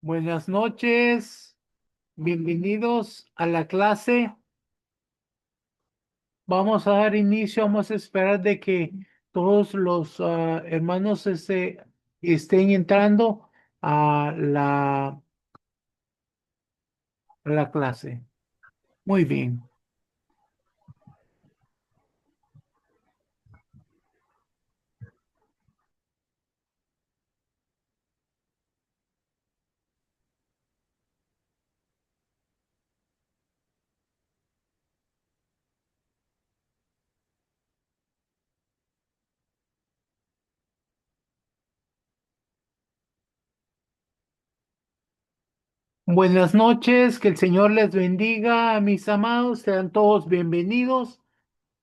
Buenas noches, bienvenidos a la clase. Vamos a dar inicio, vamos a esperar de que todos los hermanos estén entrando a la clase. Muy bien. Buenas noches, que el Señor les bendiga, mis amados. Sean todos bienvenidos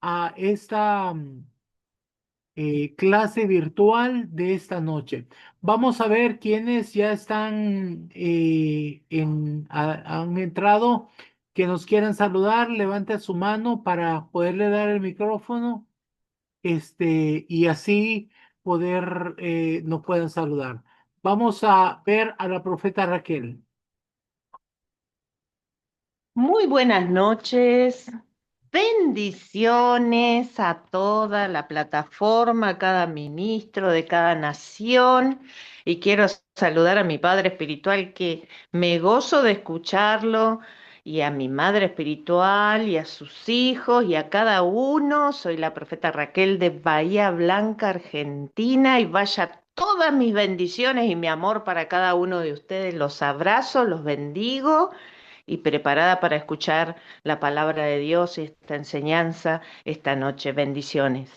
a esta clase virtual de esta noche. Vamos a ver quiénes ya están han entrado, que nos quieran saludar. Levante su mano para poderle dar el micrófono, y así poder nos puedan saludar. Vamos a ver a la profeta Raquel. Muy buenas noches, bendiciones a toda la plataforma, a cada ministro de cada nación. Y quiero saludar a mi padre espiritual que me gozo de escucharlo, y a mi madre espiritual y a sus hijos y a cada uno. Soy la profeta Raquel de Bahía Blanca, Argentina, y vaya todas mis bendiciones y mi amor para cada uno de ustedes. Los abrazo, los bendigo y preparada para escuchar la palabra de Dios y esta enseñanza esta noche. Bendiciones.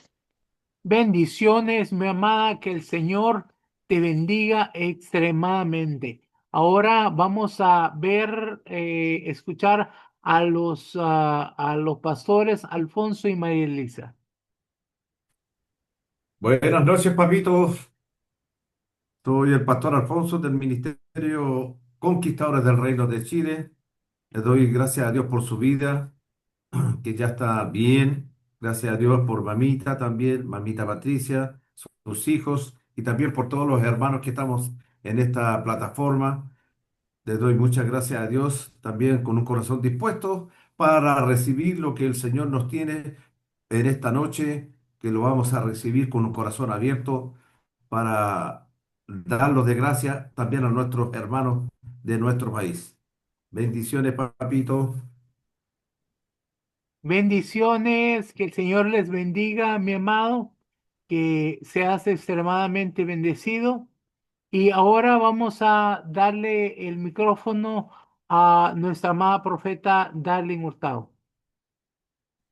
Bendiciones, mi amada, que el Señor te bendiga extremadamente. Ahora vamos a ver, escuchar a los pastores Alfonso y María Elisa. Buenas noches, papito. Soy el pastor Alfonso del Ministerio Conquistadores del Reino de Chile. Le doy gracias a Dios por su vida, que ya está bien. Gracias a Dios por mamita también, mamita Patricia, sus hijos y también por todos los hermanos que estamos en esta plataforma. Le doy muchas gracias a Dios también con un corazón dispuesto para recibir lo que el Señor nos tiene en esta noche, que lo vamos a recibir con un corazón abierto para darlos de gracia también a nuestros hermanos de nuestro país. Bendiciones, papito. Bendiciones, que el Señor les bendiga, mi amado, que seas extremadamente bendecido. Y ahora vamos a darle el micrófono a nuestra amada profeta Darlene Hurtado.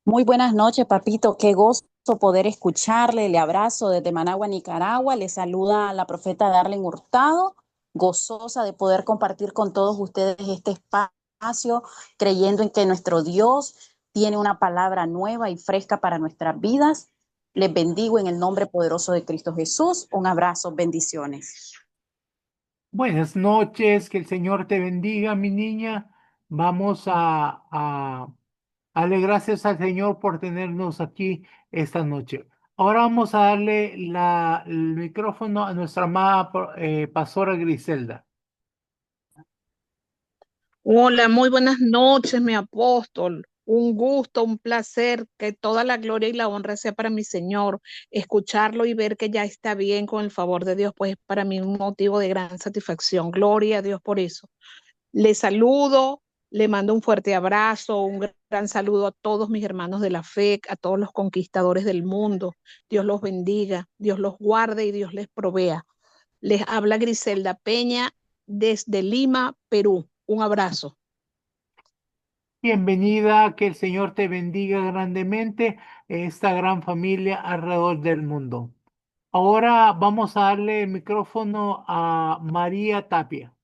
Muy buenas noches, papito. Qué gozo poder escucharle. Le abrazo desde Managua, Nicaragua. Le saluda la profeta Darlene Hurtado, gozosa de poder compartir con todos ustedes este espacio, creyendo en que nuestro Dios tiene una palabra nueva y fresca para nuestras vidas. Les bendigo en el nombre poderoso de Cristo Jesús. Un abrazo, bendiciones. Buenas noches, que el Señor te bendiga, mi niña. Vamos a darle gracias al Señor por tenernos aquí esta noche. Ahora vamos a darle el micrófono a nuestra amada pastora Griselda. Hola, muy buenas noches, mi apóstol. Un gusto, un placer, que toda la gloria y la honra sea para mi Señor. Escucharlo y ver que ya está bien con el favor de Dios, pues es para mí un motivo de gran satisfacción. Gloria a Dios por eso. Le saludo, le mando un fuerte abrazo, un gran saludo a todos mis hermanos de la fe, a todos los conquistadores del mundo. Dios los bendiga, Dios los guarde y Dios les provea. Les habla Griselda Peña desde Lima, Perú. Un abrazo. Bienvenida, que el Señor te bendiga grandemente, esta gran familia alrededor del mundo. Ahora vamos a darle el micrófono a María Tapia.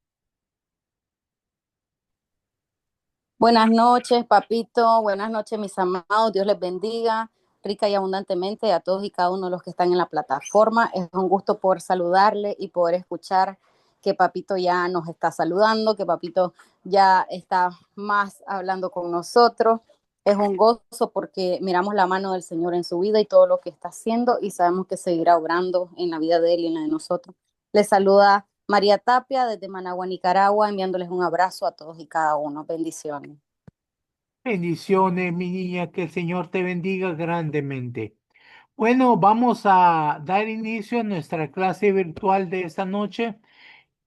Buenas noches, papito. Buenas noches, mis amados. Dios les bendiga rica y abundantemente a todos y cada uno de los que están en la plataforma. Es un gusto poder saludarle y poder escuchar que papito ya nos está saludando, que papito ya está más hablando con nosotros. Es un gozo porque miramos la mano del Señor en su vida y todo lo que está haciendo y sabemos que seguirá obrando en la vida de él y en la de nosotros. Les saluda María Tapia desde Managua, Nicaragua, enviándoles un abrazo a todos y cada uno. Bendiciones. Bendiciones, mi niña, que el Señor te bendiga grandemente. Bueno, vamos a dar inicio a nuestra clase virtual de esta noche.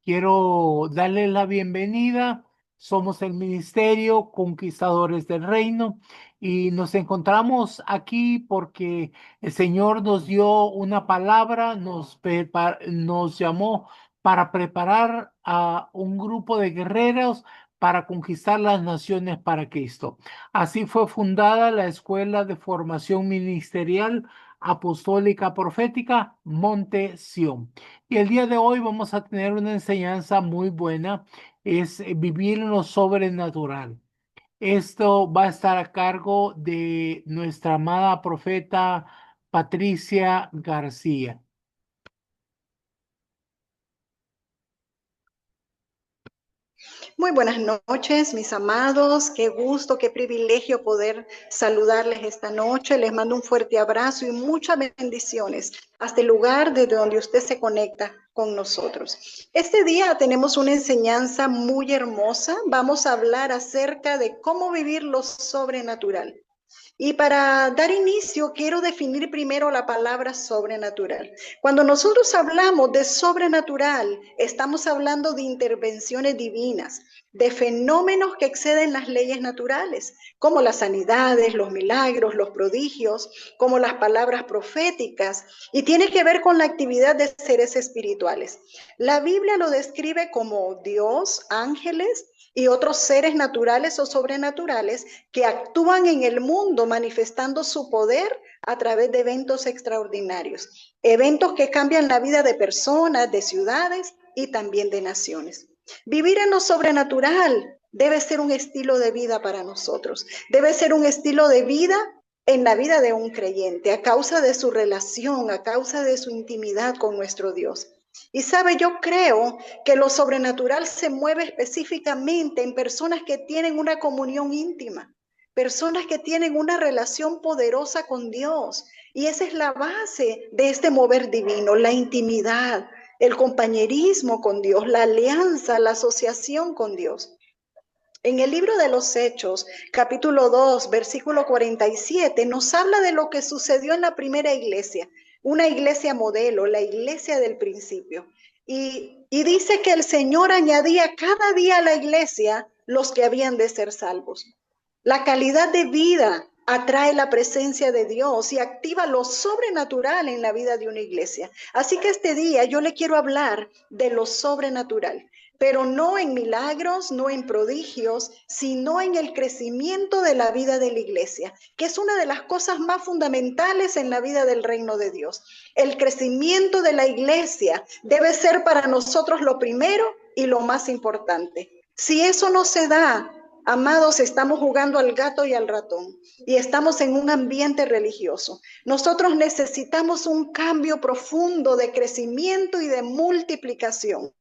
Quiero darle la bienvenida. Somos el Ministerio Conquistadores del Reino y nos encontramos aquí porque el Señor nos dio una palabra, nos llamó para preparar a un grupo de guerreros para conquistar las naciones para Cristo. Así fue fundada la Escuela de Formación Ministerial Apostólica Profética Monte Sión. Y el día de hoy vamos a tener una enseñanza muy buena, es vivir en lo sobrenatural. Esto va a estar a cargo de nuestra amada profeta Patricia García. Muy buenas noches, mis amados. Qué gusto, qué privilegio poder saludarles esta noche. Les mando un fuerte abrazo y muchas bendiciones hasta el lugar desde donde usted se conecta con nosotros. Este día tenemos una enseñanza muy hermosa. Vamos a hablar acerca de cómo vivir lo sobrenatural. Y para dar inicio, quiero definir primero la palabra sobrenatural. Cuando nosotros hablamos de sobrenatural, estamos hablando de intervenciones divinas, de fenómenos que exceden las leyes naturales, como las sanidades, los milagros, los prodigios, como las palabras proféticas, y tiene que ver con la actividad de seres espirituales. La Biblia lo describe como Dios, ángeles, y otros seres naturales o sobrenaturales que actúan en el mundo manifestando su poder a través de eventos extraordinarios, eventos que cambian la vida de personas, de ciudades y también de naciones. Vivir en lo sobrenatural debe ser un estilo de vida para nosotros, debe ser un estilo de vida en la vida de un creyente a causa de su relación, a causa de su intimidad con nuestro Dios. Y sabe, yo creo que lo sobrenatural se mueve específicamente en personas que tienen una comunión íntima, personas que tienen una relación poderosa con Dios. Y esa es la base de este mover divino, la intimidad, el compañerismo con Dios, la alianza, la asociación con Dios. En el libro de los Hechos, capítulo 2, versículo 47, nos habla de lo que sucedió en la primera iglesia, una iglesia modelo, la iglesia del principio. Y dice que el Señor añadía cada día a la iglesia los que habían de ser salvos. La calidad de vida atrae la presencia de Dios y activa lo sobrenatural en la vida de una iglesia. Así que este día yo le quiero hablar de lo sobrenatural, pero no en milagros, no en prodigios, sino en el crecimiento de la vida de la iglesia, que es una de las cosas más fundamentales en la vida del reino de Dios. El crecimiento de la iglesia debe ser para nosotros lo primero y lo más importante. Si eso no se da, amados, estamos jugando al gato y al ratón y estamos en un ambiente religioso. Nosotros necesitamos un cambio profundo de crecimiento y de multiplicación.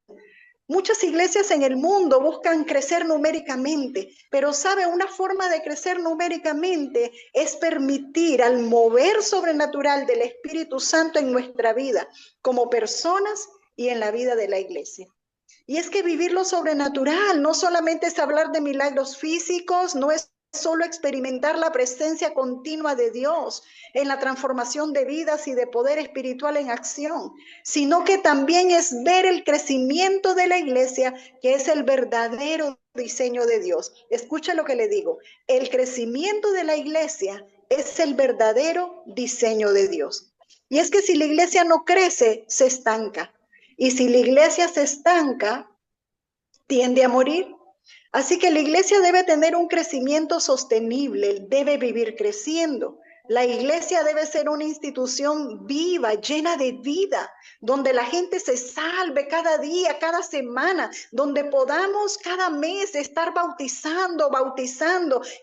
Muchas iglesias en el mundo buscan crecer numéricamente, pero sabe, una forma de crecer numéricamente es permitir al mover sobrenatural del Espíritu Santo en nuestra vida como personas y en la vida de la iglesia. Y es que vivir lo sobrenatural no solamente es hablar de milagros físicos, no es solo experimentar la presencia continua de Dios en la transformación de vidas y de poder espiritual en acción, sino que también es ver el crecimiento de la iglesia, que es el verdadero diseño de Dios. Escucha lo que le digo, el crecimiento de la iglesia es el verdadero diseño de Dios. Y es que si la iglesia no crece, se estanca. Y si la iglesia se estanca, tiende a morir. Así que la iglesia debe tener un crecimiento sostenible, debe vivir creciendo. La iglesia debe ser una institución viva, llena de vida, donde la gente se salve cada día, cada semana, donde podamos cada mes estar bautizando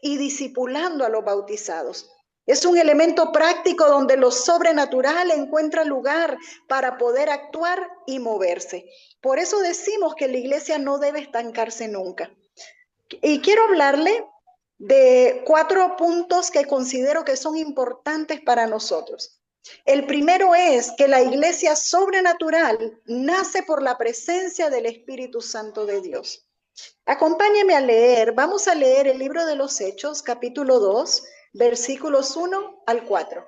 y discipulando a los bautizados. Es un elemento práctico donde lo sobrenatural encuentra lugar para poder actuar y moverse. Por eso decimos que la iglesia no debe estancarse nunca. Y quiero hablarle de 4 puntos que considero que son importantes para nosotros. El primero es que la iglesia sobrenatural nace por la presencia del Espíritu Santo de Dios. Acompáñeme a leer, vamos a leer el libro de los Hechos, capítulo 2, versículos 1 al 4.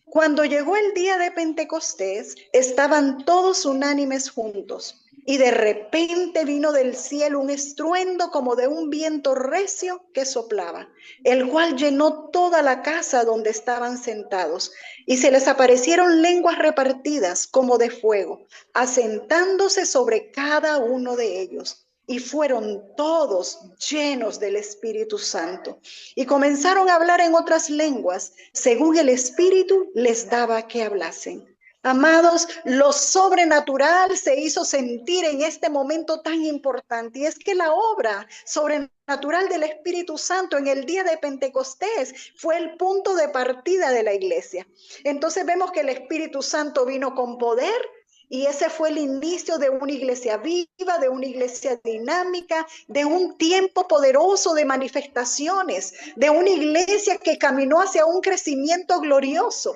Cuando llegó el día de Pentecostés, estaban todos unánimes juntos, y de repente vino del cielo un estruendo como de un viento recio que soplaba, el cual llenó toda la casa donde estaban sentados, y se les aparecieron lenguas repartidas como de fuego, asentándose sobre cada uno de ellos. Y fueron todos llenos del Espíritu Santo y comenzaron a hablar en otras lenguas, según el Espíritu les daba que hablasen. Amados, lo sobrenatural se hizo sentir en este momento tan importante, y es que la obra sobrenatural del Espíritu Santo en el día de Pentecostés fue el punto de partida de la iglesia. Entonces vemos que el Espíritu Santo vino con poder, y ese fue el inicio de una iglesia viva, de una iglesia dinámica, de un tiempo poderoso de manifestaciones, de una iglesia que caminó hacia un crecimiento glorioso.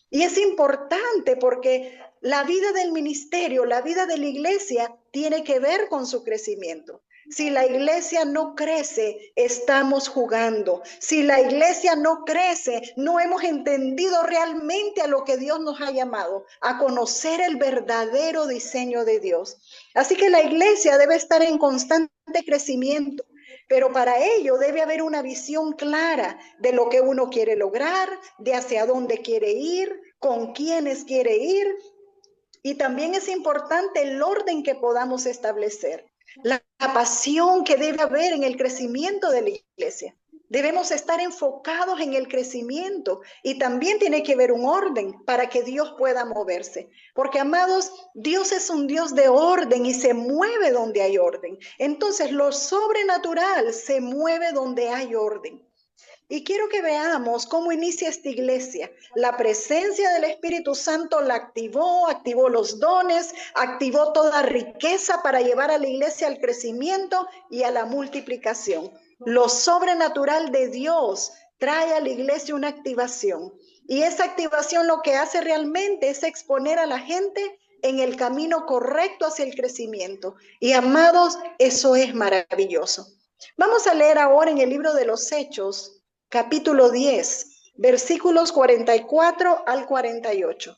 Y es importante porque la vida del ministerio, la vida de la iglesia tiene que ver con su crecimiento. Si la iglesia no crece, estamos jugando. Si la iglesia no crece, no hemos entendido realmente a lo que Dios nos ha llamado, a conocer el verdadero diseño de Dios. Así que la iglesia debe estar en constante crecimiento, pero para ello debe haber una visión clara de lo que uno quiere lograr, de hacia dónde quiere ir, con quiénes quiere ir. Y también es importante el orden que podamos establecer. La pasión que debe haber en el crecimiento de la iglesia. Debemos estar enfocados en el crecimiento, y también tiene que haber un orden para que Dios pueda moverse. Porque, amados, Dios es un Dios de orden y se mueve donde hay orden. Entonces, lo sobrenatural se mueve donde hay orden. Y quiero que veamos cómo inicia esta iglesia. La presencia del Espíritu Santo la activó los dones, activó toda riqueza para llevar a la iglesia al crecimiento y a la multiplicación. Lo sobrenatural de Dios trae a la iglesia una activación. Y esa activación lo que hace realmente es exponer a la gente en el camino correcto hacia el crecimiento. Y, amados, eso es maravilloso. Vamos a leer ahora en el libro de los Hechos, capítulo 10, versículos 44 al 48.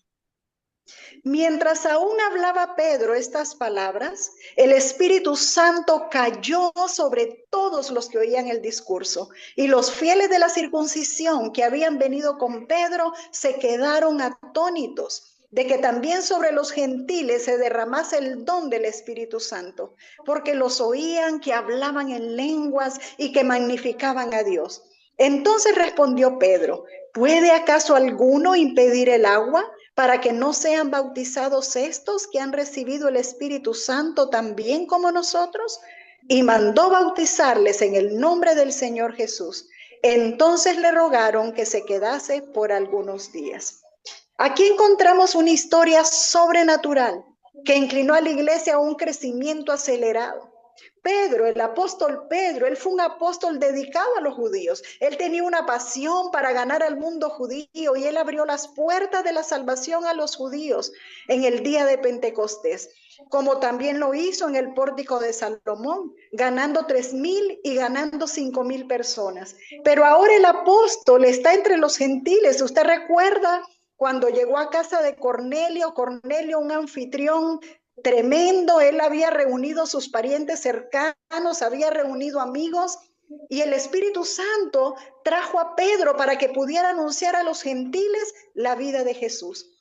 Mientras aún hablaba Pedro estas palabras, el Espíritu Santo cayó sobre todos los que oían el discurso, y los fieles de la circuncisión que habían venido con Pedro se quedaron atónitos de que también sobre los gentiles se derramase el don del Espíritu Santo, porque los oían que hablaban en lenguas y que magnificaban a Dios. Entonces respondió Pedro: ¿puede acaso alguno impedir el agua para que no sean bautizados estos que han recibido el Espíritu Santo también como nosotros? Y mandó bautizarles en el nombre del Señor Jesús. Entonces le rogaron que se quedase por algunos días. Aquí encontramos una historia sobrenatural que inclinó a la iglesia a un crecimiento acelerado. Pedro, el apóstol Pedro, él fue un apóstol dedicado a los judíos. Él tenía una pasión para ganar al mundo judío, y él abrió las puertas de la salvación a los judíos en el día de Pentecostés, como también lo hizo en el pórtico de Salomón, ganando 3,000 y ganando 5,000 personas. Pero ahora el apóstol está entre los gentiles. Usted recuerda cuando llegó a casa de Cornelio, un anfitrión tremendo. Él había reunido a sus parientes cercanos, había reunido amigos, y el Espíritu Santo trajo a Pedro para que pudiera anunciar a los gentiles la vida de Jesús.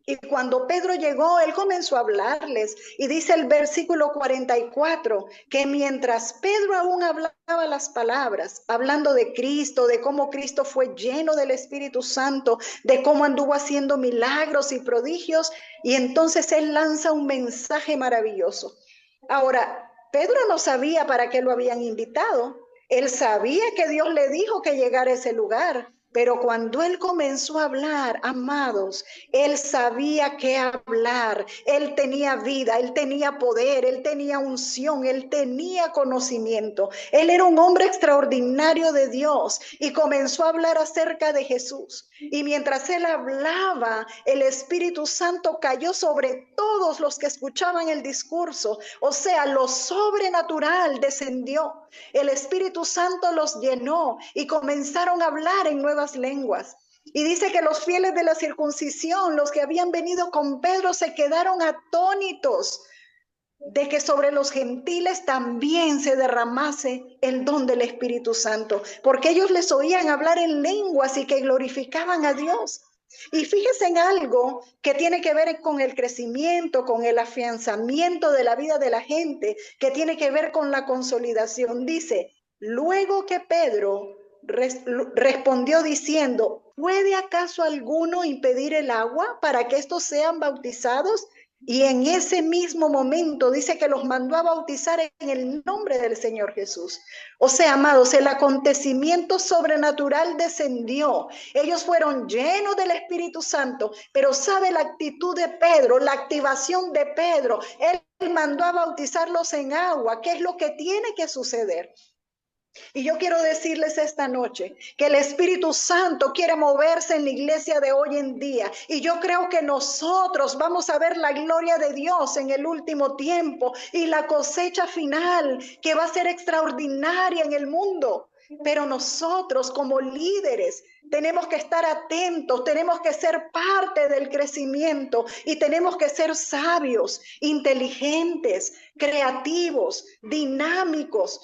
Y cuando Pedro llegó, él comenzó a hablarles, y dice el versículo 44, que mientras Pedro aún hablaba las palabras, hablando de Cristo, de cómo Cristo fue lleno del Espíritu Santo, de cómo anduvo haciendo milagros y prodigios, y entonces él lanza un mensaje maravilloso. Ahora, Pedro no sabía para qué lo habían invitado. Él sabía que Dios le dijo que llegara a ese lugar, Pero cuando él comenzó a hablar, amados, él sabía qué hablar. Él tenía vida, él tenía poder, él tenía unción, él tenía conocimiento. Él era un hombre extraordinario de Dios y comenzó a hablar acerca de Jesús. Y mientras él hablaba, el Espíritu Santo cayó sobre todos los que escuchaban el discurso. O sea, lo sobrenatural descendió. El Espíritu Santo los llenó y comenzaron a hablar en nuevas lenguas. Y dice que los fieles de la circuncisión, los que habían venido con Pedro, se quedaron atónitos de que sobre los gentiles también se derramase el don del Espíritu Santo, porque ellos les oían hablar en lenguas y que glorificaban a Dios. Y fíjense en algo que tiene que ver con el crecimiento, con el afianzamiento de la vida de la gente, que tiene que ver con la consolidación. Dice, luego que Pedro respondió diciendo, ¿puede acaso alguno impedir el agua para que estos sean bautizados? Y en ese mismo momento dice que los mandó a bautizar en el nombre del Señor Jesús. O sea, amados, el acontecimiento sobrenatural descendió. Ellos fueron llenos del Espíritu Santo, pero sabe la actitud de Pedro, la activación de Pedro. Él mandó a bautizarlos en agua. ¿Qué es lo que tiene que suceder? Y yo quiero decirles esta noche que el Espíritu Santo quiere moverse en la iglesia de hoy en día. Y yo creo que nosotros vamos a ver la gloria de Dios en el último tiempo y la cosecha final que va a ser extraordinaria en el mundo. Pero nosotros como líderes tenemos que estar atentos, tenemos que ser parte del crecimiento y tenemos que ser sabios, inteligentes, creativos, dinámicos,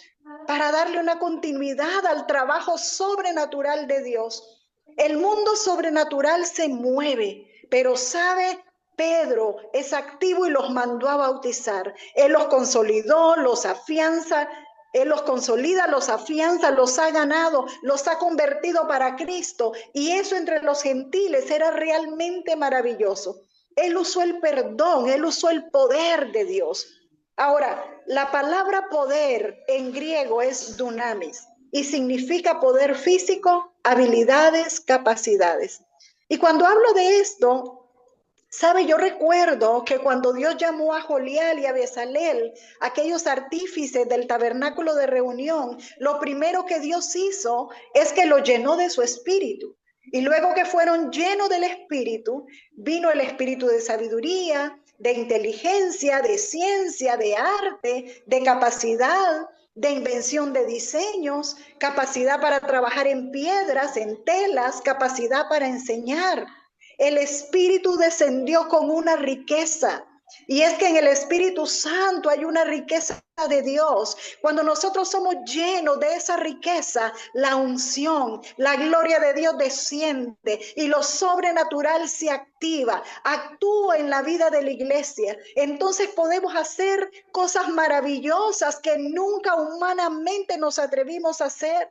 para darle una continuidad al trabajo sobrenatural de Dios. El mundo sobrenatural se mueve, pero sabe, Pedro es activo y los mandó a bautizar. Él los consolidó, los afianza, él los consolida, los afianza, los ha ganado, los ha convertido para Cristo. Y eso entre los gentiles era realmente maravilloso. Él usó el perdón, él usó el poder de Dios. Ahora, la palabra poder en griego es dunamis y significa poder físico, habilidades, capacidades. Y cuando hablo de esto, sabe, yo recuerdo que cuando Dios llamó a Jolial y a Bezalel, aquellos artífices del tabernáculo de reunión, lo primero que Dios hizo es que lo llenó de su espíritu. Y luego que fueron llenos del espíritu, vino el espíritu de sabiduría, de inteligencia, de ciencia, de arte, de capacidad, de invención de diseños, capacidad para trabajar en piedras, en telas, capacidad para enseñar. El Espíritu descendió con una riqueza. Y es que en el Espíritu Santo hay una riqueza de Dios. Cuando nosotros somos llenos de esa riqueza, la unción, la gloria de Dios desciende y lo sobrenatural se activa, actúa en la vida de la iglesia. Entonces podemos hacer cosas maravillosas que nunca humanamente nos atrevimos a hacer.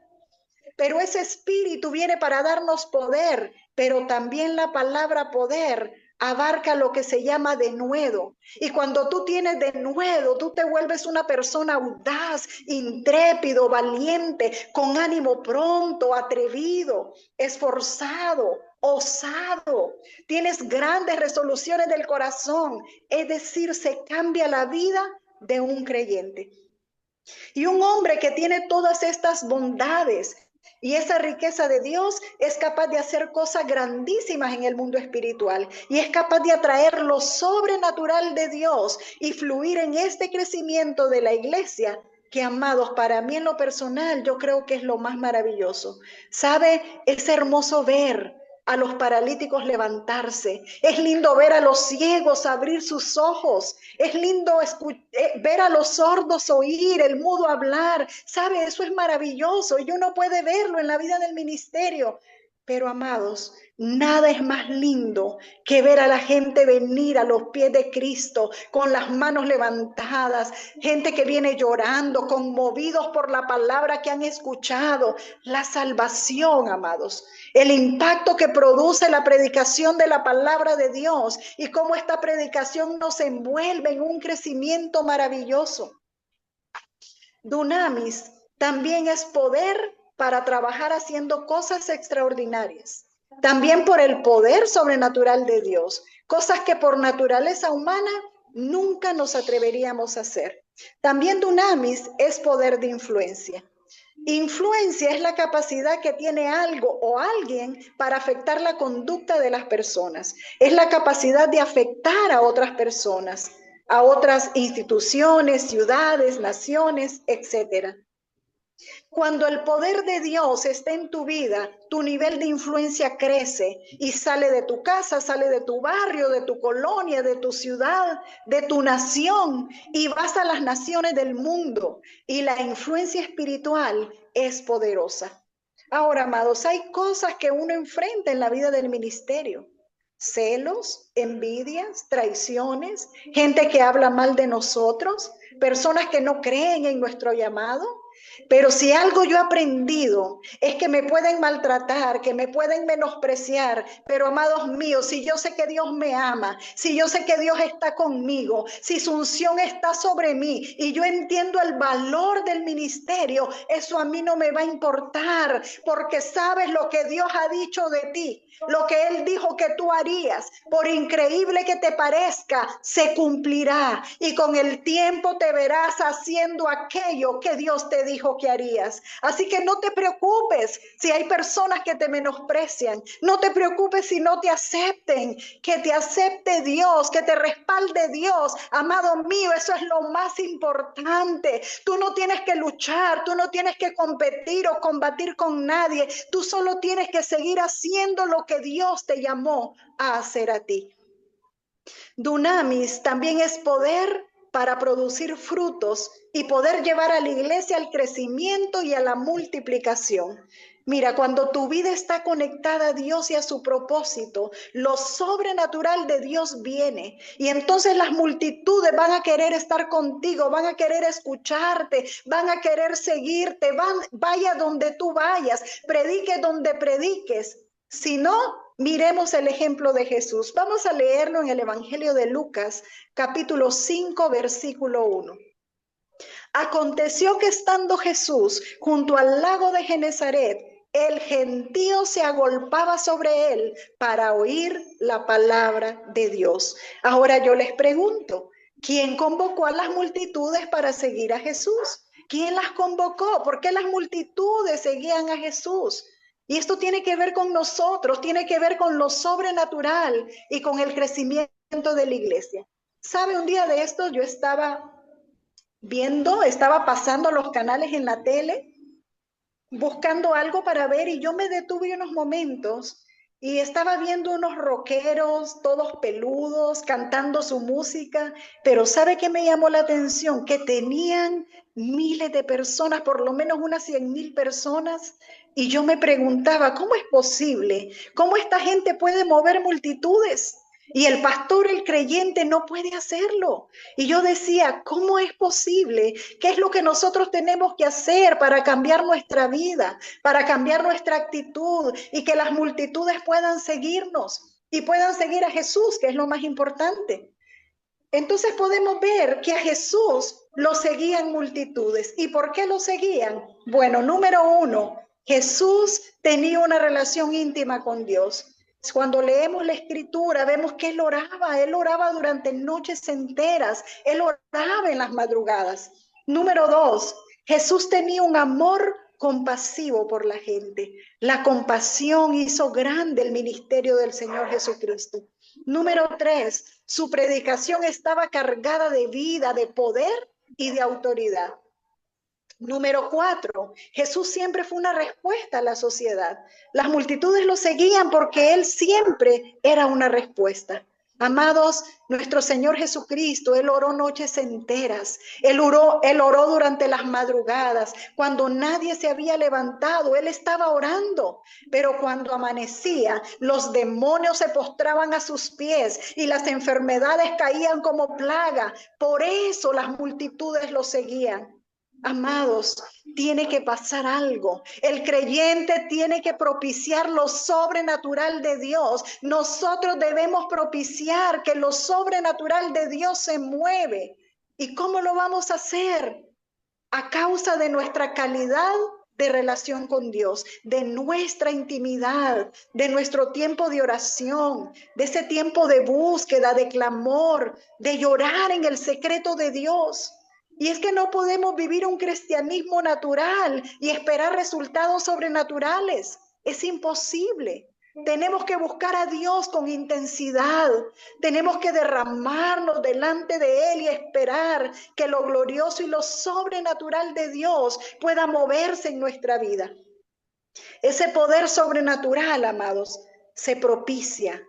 Pero ese espíritu viene para darnos poder, pero también la palabra poder abarca lo que se llama denuedo. Y cuando tú tienes denuedo, tú te vuelves una persona audaz, intrépido, valiente, con ánimo pronto, atrevido, esforzado, osado. Tienes grandes resoluciones del corazón. Es decir, se cambia la vida de un creyente. Y un hombre que tiene todas estas bondades y esa riqueza de Dios es capaz de hacer cosas grandísimas en el mundo espiritual y es capaz de atraer lo sobrenatural de Dios y fluir en este crecimiento de la iglesia que, amados, para mí en lo personal yo creo que es lo más maravilloso. ¿Sabe? Es hermoso ver a los paralíticos levantarse. Es lindo ver a los ciegos abrir sus ojos. Es lindo ver a los sordos oír, el mudo hablar. ¿Sabe? Eso es maravilloso y uno puede verlo en la vida del ministerio. Pero, amados, nada es más lindo que ver a la gente venir a los pies de Cristo con las manos levantadas, gente que viene llorando, conmovidos por la palabra que han escuchado. La salvación, amados, el impacto que produce la predicación de la palabra de Dios y cómo esta predicación nos envuelve en un crecimiento maravilloso. Dunamis también es poder para trabajar haciendo cosas extraordinarias. También por el poder sobrenatural de Dios, cosas que por naturaleza humana nunca nos atreveríamos a hacer. También dunamis es poder de influencia. Influencia es la capacidad que tiene algo o alguien para afectar la conducta de las personas. Es la capacidad de afectar a otras personas, a otras instituciones, ciudades, naciones, etc. Cuando el poder de Dios está en tu vida, tu nivel de influencia crece y sale de tu casa, sale de tu barrio, de tu colonia, de tu ciudad, de tu nación y vas a las naciones del mundo. Y la influencia espiritual es poderosa. Ahora, amados, hay cosas que uno enfrenta en la vida del ministerio. Celos, envidias, traiciones, gente que habla mal de nosotros, personas que no creen en nuestro llamado. Pero si algo yo he aprendido es que me pueden maltratar, que me pueden menospreciar, pero amados míos, si yo sé que Dios me ama, si yo sé que Dios está conmigo, si su unción está sobre mí y yo entiendo el valor del ministerio, eso a mí no me va a importar, porque sabes lo que Dios ha dicho de ti, lo que Él dijo que tú harías, por increíble que te parezca, se cumplirá y con el tiempo te verás haciendo aquello que Dios te dijo que harías. Así que no te preocupes si hay personas que te menosprecian, no te preocupes si no te acepten, que te acepte Dios, que te respalde Dios. Amado mío, eso es lo más importante. Tú no tienes que luchar, tú no tienes que competir o combatir con nadie, tú solo tienes que seguir haciendo lo que Dios te llamó a hacer a ti. Dunamis también es poder para producir frutos y poder llevar a la iglesia al crecimiento y a la multiplicación. Mira, cuando tu vida está conectada a Dios y a su propósito, lo sobrenatural de Dios viene y entonces las multitudes van a querer estar contigo, van a querer escucharte, van a querer seguirte, vaya donde tú vayas, predique donde prediques. Si no, miremos el ejemplo de Jesús. Vamos a leerlo en el Evangelio de Lucas, capítulo 5, versículo 1. Aconteció que estando Jesús junto al lago de Genezaret, el gentío se agolpaba sobre él para oír la palabra de Dios. Ahora yo les pregunto, ¿quién convocó a las multitudes para seguir a Jesús? ¿Quién las convocó? ¿Por qué las multitudes seguían a Jesús? Y esto tiene que ver con nosotros, tiene que ver con lo sobrenatural y con el crecimiento de la iglesia. ¿Sabe? Un día de estos yo estaba pasando los canales en la tele, buscando algo para ver y yo me detuve unos momentos y estaba viendo unos rockeros, todos peludos, cantando su música, pero ¿sabe qué me llamó la atención? Que tenían miles de personas, por lo menos unas 100,000 personas, y yo me preguntaba, ¿cómo es posible? ¿Cómo esta gente puede mover multitudes? Y el pastor, el creyente, no puede hacerlo. Y yo decía, ¿cómo es posible? ¿Qué es lo que nosotros tenemos que hacer para cambiar nuestra vida, para cambiar nuestra actitud y que las multitudes puedan seguirnos y puedan seguir a Jesús, que es lo más importante? Entonces podemos ver que a Jesús lo seguían multitudes. ¿Y por qué lo seguían? Bueno, número uno, Jesús tenía una relación íntima con Dios. Cuando leemos la escritura vemos que él oraba durante noches enteras, él oraba en las madrugadas. Número dos, Jesús tenía un amor compasivo por la gente. La compasión hizo grande el ministerio del Señor Jesucristo. Número tres, su predicación estaba cargada de vida, de poder y de autoridad. Número cuatro, Jesús siempre fue una respuesta a la sociedad. Las multitudes lo seguían porque él siempre era una respuesta. Amados, nuestro Señor Jesucristo, él oró noches enteras, él oró durante las madrugadas, cuando nadie se había levantado, él estaba orando, pero cuando amanecía, los demonios se postraban a sus pies y las enfermedades caían como plaga. Por eso las multitudes lo seguían. Amados, tiene que pasar algo. El creyente tiene que propiciar lo sobrenatural de Dios. Nosotros debemos propiciar que lo sobrenatural de Dios se mueve. ¿Y cómo lo vamos a hacer? A causa de nuestra calidad de relación con Dios, de nuestra intimidad, de nuestro tiempo de oración, de ese tiempo de búsqueda, de clamor, de llorar en el secreto de Dios. Y es que no podemos vivir un cristianismo natural y esperar resultados sobrenaturales. Es imposible. Tenemos que buscar a Dios con intensidad. Tenemos que derramarnos delante de Él y esperar que lo glorioso y lo sobrenatural de Dios pueda moverse en nuestra vida. Ese poder sobrenatural, amados, se propicia.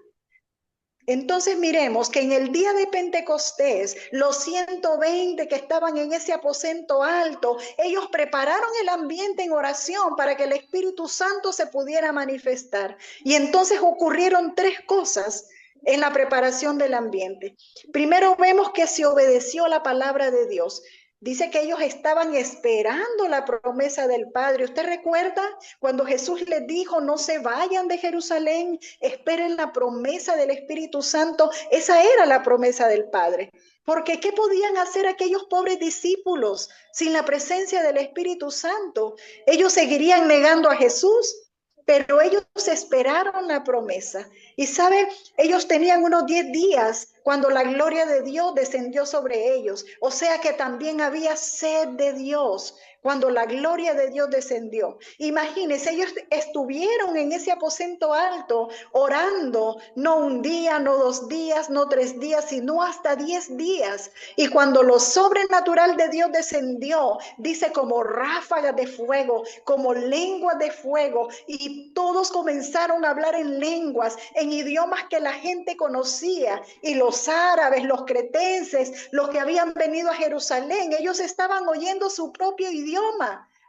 Entonces miremos que en el día de Pentecostés, los 120 que estaban en ese aposento alto, ellos prepararon el ambiente en oración para que el Espíritu Santo se pudiera manifestar. Y entonces ocurrieron tres cosas en la preparación del ambiente. Primero vemos que se obedeció la palabra de Dios. Dice que ellos estaban esperando la promesa del Padre. ¿Usted recuerda cuando Jesús les dijo, no se vayan de Jerusalén, esperen la promesa del Espíritu Santo? Esa era la promesa del Padre. Porque ¿qué podían hacer aquellos pobres discípulos sin la presencia del Espíritu Santo? Ellos seguirían negando a Jesús, pero ellos esperaron la promesa. Y sabe, ellos tenían unos 10 días cuando la gloria de Dios descendió sobre ellos. O sea que también había sed de Dios cuando la gloria de Dios descendió. Imagínense, ellos estuvieron en ese aposento alto orando, no un día, no 2 días, no 3 días, sino hasta 10 días. Y cuando lo sobrenatural de Dios descendió, dice como ráfagas de fuego, como lenguas de fuego, y todos comenzaron a hablar en lenguas, en idiomas que la gente conocía, y los árabes, los cretenses, los que habían venido a Jerusalén, ellos estaban oyendo su propio idioma.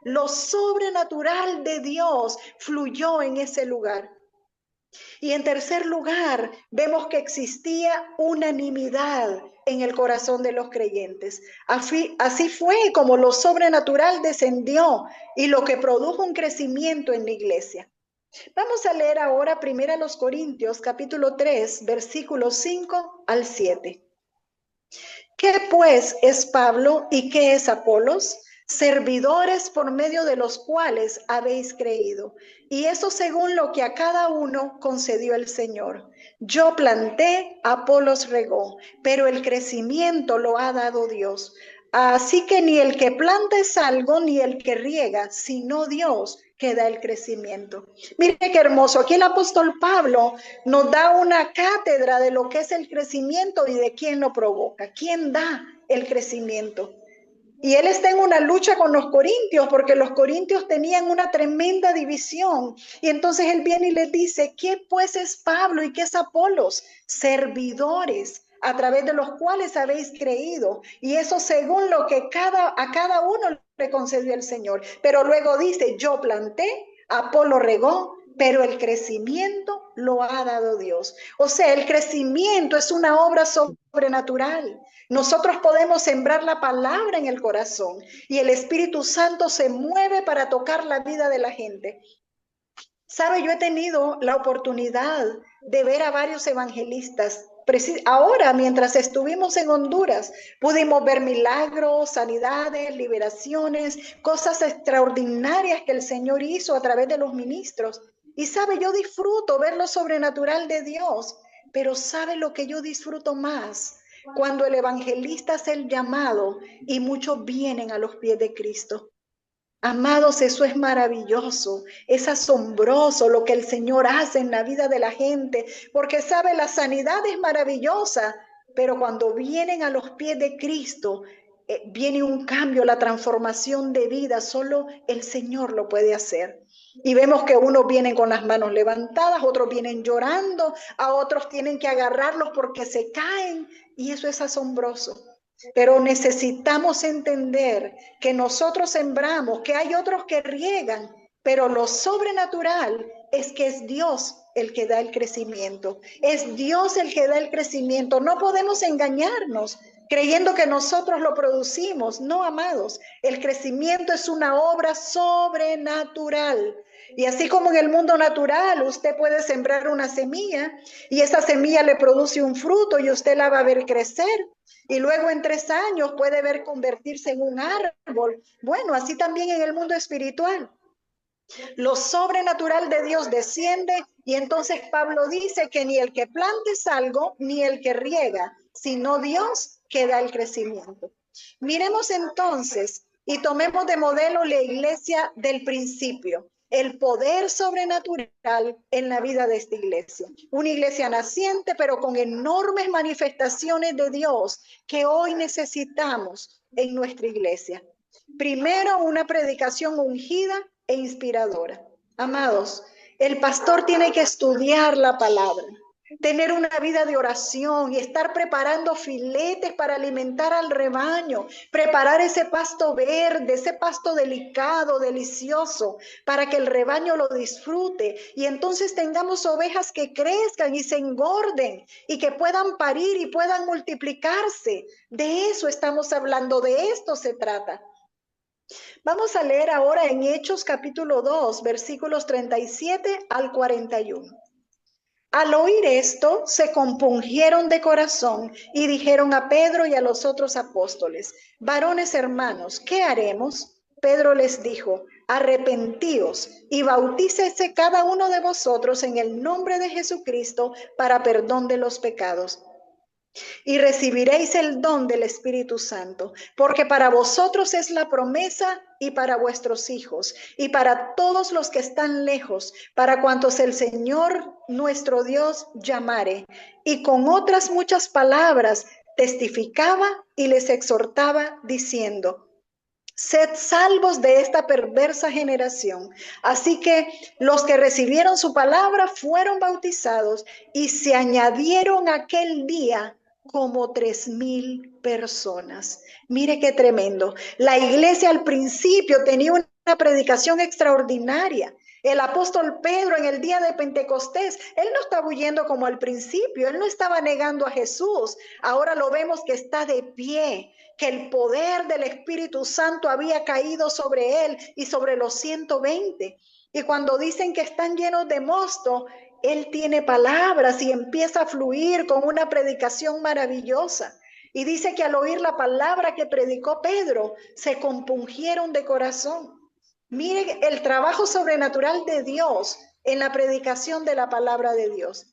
Lo sobrenatural de Dios fluyó en ese lugar. Y en tercer lugar, vemos que existía unanimidad en el corazón de los creyentes. Así fue como lo sobrenatural descendió y lo que produjo un crecimiento en la iglesia. Vamos a leer ahora 1 Corintios capítulo 3, versículos 5 al 7. ¿Qué pues es Pablo y qué es Apolos? Servidores por medio de los cuales habéis creído, y eso según lo que a cada uno concedió el Señor. Yo planté, Apolos regó, pero el crecimiento lo ha dado Dios. Así que ni el que planta es algo, ni el que riega, sino Dios que da el crecimiento. Mire qué hermoso, aquí el apóstol Pablo nos da una cátedra de lo que es el crecimiento y de quién lo provoca, quién da el crecimiento. Y él está en una lucha con los corintios, porque los corintios tenían una tremenda división. Y entonces él viene y les dice, ¿qué pues es Pablo y qué es Apolos? Servidores, a través de los cuales habéis creído. Y eso según lo que a cada uno le concedió el Señor. Pero luego dice, yo planté, Apolo regó, pero el crecimiento lo ha dado Dios. O sea, el crecimiento es una obra sobrenatural. Nosotros podemos sembrar la palabra en el corazón y el Espíritu Santo se mueve para tocar la vida de la gente. Sabe, yo he tenido la oportunidad de ver a varios evangelistas. Ahora, mientras estuvimos en Honduras, pudimos ver milagros, sanidades, liberaciones, cosas extraordinarias que el Señor hizo a través de los ministros. Y sabe, yo disfruto ver lo sobrenatural de Dios, pero ¿sabe lo que yo disfruto más? Cuando el evangelista hace el llamado y muchos vienen a los pies de Cristo. Amados, eso es maravilloso, es asombroso lo que el Señor hace en la vida de la gente, porque sabe, la sanidad es maravillosa, pero cuando vienen a los pies de Cristo, viene un cambio, la transformación de vida, solo el Señor lo puede hacer. Y vemos que unos vienen con las manos levantadas, otros vienen llorando, a otros tienen que agarrarlos porque se caen, y eso es asombroso. Pero necesitamos entender que nosotros sembramos, que hay otros que riegan, pero lo sobrenatural es que es Dios el que da el crecimiento. Es Dios el que da el crecimiento. No podemos engañarnos creyendo que nosotros lo producimos. No, amados, el crecimiento es una obra sobrenatural. Y así como en el mundo natural, usted puede sembrar una semilla y esa semilla le produce un fruto y usted la va a ver crecer. Y luego en 3 años puede ver convertirse en un árbol. Bueno, así también en el mundo espiritual. Lo sobrenatural de Dios desciende y entonces Pablo dice que ni el que planta es algo, ni el que riega, sino Dios que da el crecimiento. Miremos entonces y tomemos de modelo la iglesia del principio, el poder sobrenatural en la vida de esta iglesia. Una iglesia naciente, pero con enormes manifestaciones de Dios que hoy necesitamos en nuestra iglesia. Primero, una predicación ungida e inspiradora. Amados, el pastor tiene que estudiar la palabra, tener una vida de oración y estar preparando filetes para alimentar al rebaño, preparar ese pasto verde, ese pasto delicado, delicioso, para que el rebaño lo disfrute y entonces tengamos ovejas que crezcan y se engorden y que puedan parir y puedan multiplicarse. De eso estamos hablando, de esto se trata. Vamos a leer ahora en Hechos capítulo 2, versículos 37 al 41. Al oír esto, se compungieron de corazón y dijeron a Pedro y a los otros apóstoles: varones hermanos, ¿qué haremos? Pedro les dijo: arrepentíos y bautícese cada uno de vosotros en el nombre de Jesucristo para perdón de los pecados. Y recibiréis el don del Espíritu Santo, porque para vosotros es la promesa y para vuestros hijos y para todos los que están lejos, para cuantos el Señor nuestro Dios llamare. Y con otras muchas palabras testificaba y les exhortaba diciendo: sed salvos de esta perversa generación. Así que los que recibieron su palabra fueron bautizados y se añadieron aquel día como 3,000 personas. Mire qué tremendo. La iglesia al principio tenía una predicación extraordinaria. El apóstol Pedro en el día de Pentecostés, él no estaba huyendo como al principio, él no estaba negando a Jesús. Ahora lo vemos que está de pie, que el poder del Espíritu Santo había caído sobre él y sobre los 120. Y cuando dicen que están llenos de mosto, él tiene palabras y empieza a fluir con una predicación maravillosa. Y dice que al oír la palabra que predicó Pedro, se compungieron de corazón. Mire el trabajo sobrenatural de Dios en la predicación de la palabra de Dios.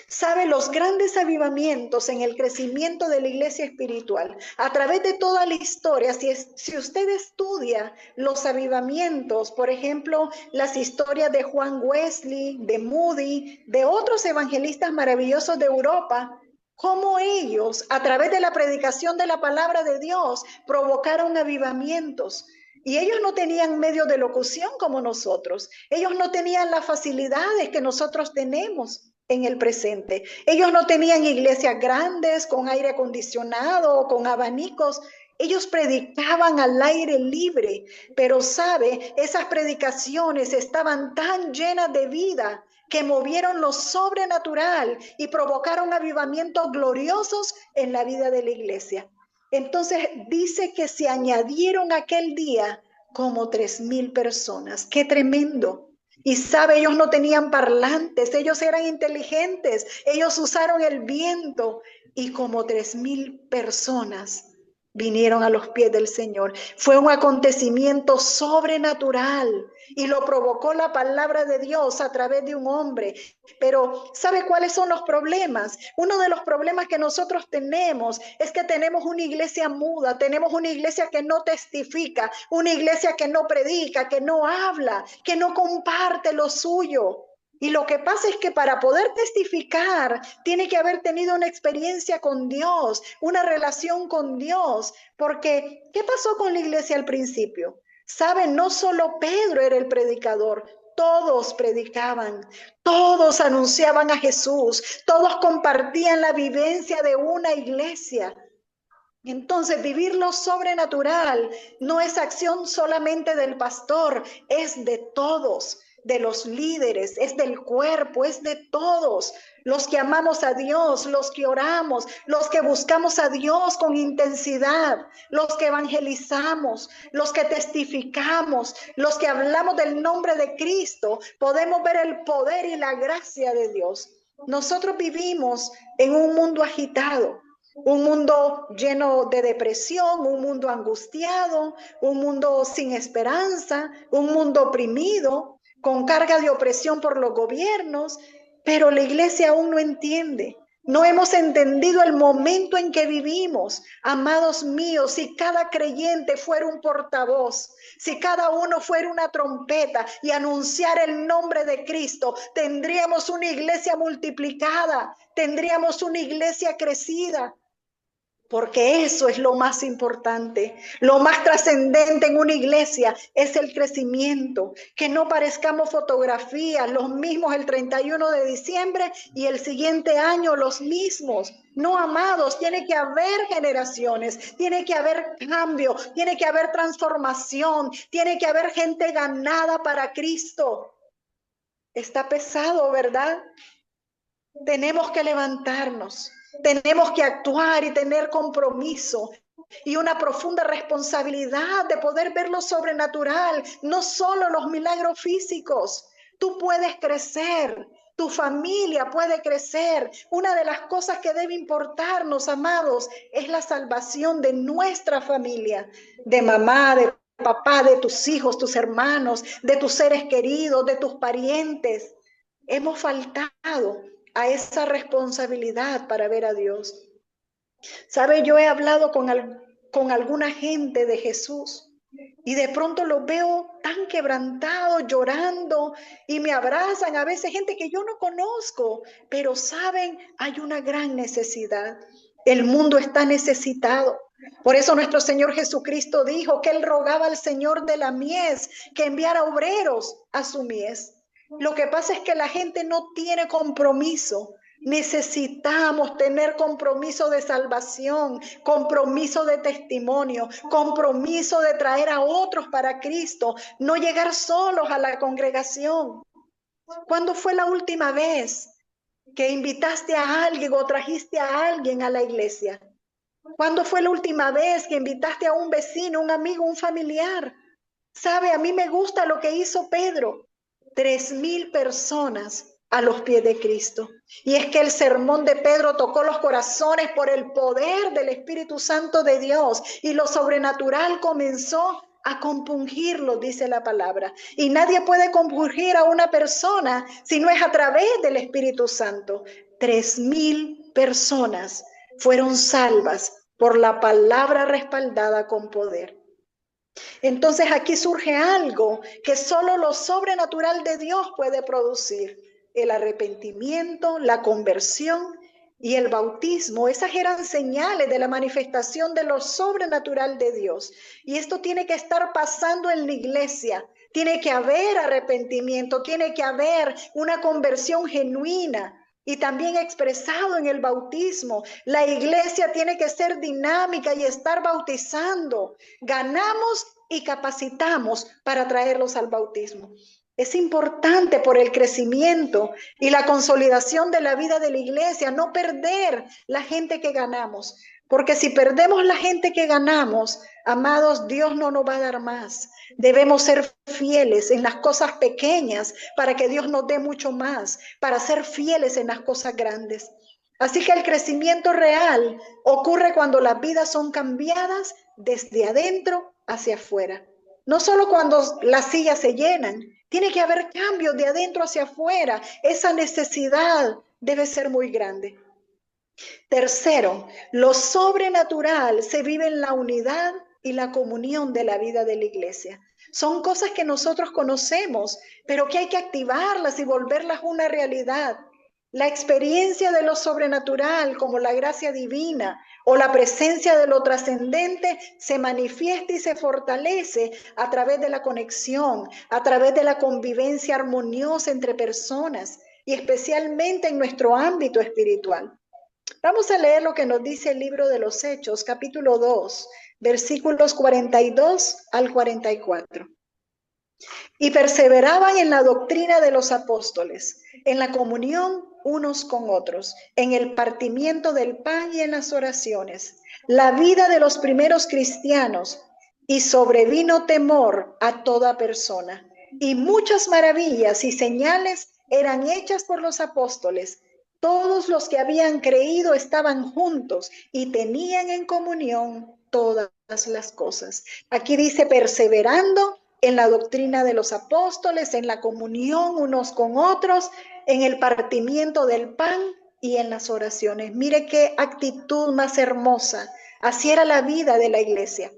Sabe, los grandes avivamientos en el crecimiento de la iglesia espiritual, a través de toda la historia, si usted estudia los avivamientos, por ejemplo, las historias de Juan Wesley, de Moody, de otros evangelistas maravillosos de Europa, cómo ellos, a través de la predicación de la palabra de Dios, provocaron avivamientos. Y ellos no tenían medios de locución como nosotros. Ellos no tenían las facilidades que nosotros tenemos en el presente. Ellos no tenían iglesias grandes con aire acondicionado o con abanicos. Ellos predicaban al aire libre, pero sabe, esas predicaciones estaban tan llenas de vida que movieron lo sobrenatural y provocaron avivamientos gloriosos en la vida de la iglesia. Entonces dice que se añadieron aquel día como 3,000 personas. ¡Qué tremendo! Y sabe, ellos no tenían parlantes, ellos eran inteligentes, ellos usaron el viento y como 3,000 personas vinieron a los pies del Señor. Fue un acontecimiento sobrenatural y lo provocó la palabra de Dios a través de un hombre. Pero ¿sabe cuáles son los problemas? Uno de los problemas que nosotros tenemos es que tenemos una iglesia muda, tenemos una iglesia que no testifica, una iglesia que no predica, que no habla, que no comparte lo suyo. Y lo que pasa es que para poder testificar, tiene que haber tenido una experiencia con Dios, una relación con Dios. Porque, ¿qué pasó con la iglesia al principio? Saben, no solo Pedro era el predicador, todos predicaban, todos anunciaban a Jesús, todos compartían la vivencia de una iglesia. Entonces, vivir lo sobrenatural no es acción solamente del pastor, es de todos, de los líderes, es del cuerpo, es de todos, los que amamos a Dios, los que oramos, los que buscamos a Dios con intensidad, los que evangelizamos, los que testificamos, los que hablamos del nombre de Cristo, podemos ver el poder y la gracia de Dios. Nosotros vivimos en un mundo agitado. Un mundo lleno de depresión, un mundo angustiado, un mundo sin esperanza, un mundo oprimido, con carga de opresión por los gobiernos, pero la iglesia aún no entiende. No hemos entendido el momento en que vivimos. Amados míos, si cada creyente fuera un portavoz, si cada uno fuera una trompeta y anunciar el nombre de Cristo, tendríamos una iglesia multiplicada, tendríamos una iglesia crecida. Porque eso es lo más importante, lo más trascendente en una iglesia es el crecimiento, que no parezcamos fotografías, los mismos el 31 de diciembre y el siguiente año los mismos. No, amados, tiene que haber generaciones, tiene que haber cambio, tiene que haber transformación, tiene que haber gente ganada para Cristo. Está pesado, ¿verdad? Tenemos que levantarnos. Tenemos que actuar y tener compromiso y una profunda responsabilidad de poder ver lo sobrenatural, no solo los milagros físicos. Tú puedes crecer, tu familia puede crecer. Una de las cosas que debe importarnos, amados, es la salvación de nuestra familia, de mamá, de papá, de tus hijos, tus hermanos, de tus seres queridos, de tus parientes. Hemos faltado a esa responsabilidad para ver a Dios. ¿Sabe? Yo he hablado con alguna gente de Jesús y de pronto los veo tan quebrantados, llorando, y me abrazan. A veces gente que yo no conozco, pero saben, hay una gran necesidad. El mundo está necesitado. Por eso nuestro Señor Jesucristo dijo que Él rogaba al Señor de la mies que enviara obreros a su mies. Lo que pasa es que la gente no tiene compromiso. Necesitamos tener compromiso de salvación, compromiso de testimonio, compromiso de traer a otros para Cristo, no llegar solos a la congregación. ¿Cuándo fue la última vez que invitaste a alguien o trajiste a alguien a la iglesia? ¿Cuándo fue la última vez que invitaste a un vecino, un amigo, un familiar? ¿Sabe? A mí me gusta lo que hizo Pedro. 3,000 personas a los pies de Cristo. Y es que el sermón de Pedro tocó los corazones por el poder del Espíritu Santo de Dios, y lo sobrenatural comenzó a compungirlo, dice la palabra. Y nadie puede compungir a una persona si no es a través del Espíritu Santo. 3,000 personas fueron salvas por la palabra respaldada con poder. Entonces aquí surge algo que solo lo sobrenatural de Dios puede producir: el arrepentimiento, la conversión y el bautismo. Esas eran señales de la manifestación de lo sobrenatural de Dios. Y esto tiene que estar pasando en la iglesia. Tiene que haber arrepentimiento, tiene que haber una conversión genuina y también expresado en el bautismo. La iglesia tiene que ser dinámica y estar bautizando. Ganamos y capacitamos para traerlos al bautismo. Es importante por el crecimiento y la consolidación de la vida de la iglesia no perder la gente que ganamos. Porque si perdemos la gente que ganamos, amados, Dios no nos va a dar más. Debemos ser fieles en las cosas pequeñas para que Dios nos dé mucho más, para ser fieles en las cosas grandes. Así que el crecimiento real ocurre cuando las vidas son cambiadas desde adentro hacia afuera. No solo cuando las sillas se llenan, tiene que haber cambios de adentro hacia afuera. Esa necesidad debe ser muy grande. Tercero, lo sobrenatural se vive en la unidad y la comunión de la vida de la iglesia. Son cosas que nosotros conocemos, pero que hay que activarlas y volverlas una realidad. La experiencia de lo sobrenatural, como la gracia divina o la presencia de lo trascendente, se manifiesta y se fortalece a través de la conexión, a través de la convivencia armoniosa entre personas y especialmente en nuestro ámbito espiritual. Vamos a leer lo que nos dice el libro de los Hechos, capítulo 2, versículos 42 al 44. Y perseveraban en la doctrina de los apóstoles, en la comunión unos con otros, en el partimiento del pan y en las oraciones. La vida de los primeros cristianos, y sobrevino temor a toda persona. Y muchas maravillas y señales eran hechas por los apóstoles, Todos los que habían creído estaban juntos y tenían en comunión todas las cosas. Aquí dice perseverando en la doctrina de los apóstoles, en la comunión unos con otros, en el partimiento del pan y en las oraciones. Mire qué actitud más hermosa. Así era la vida de la iglesia.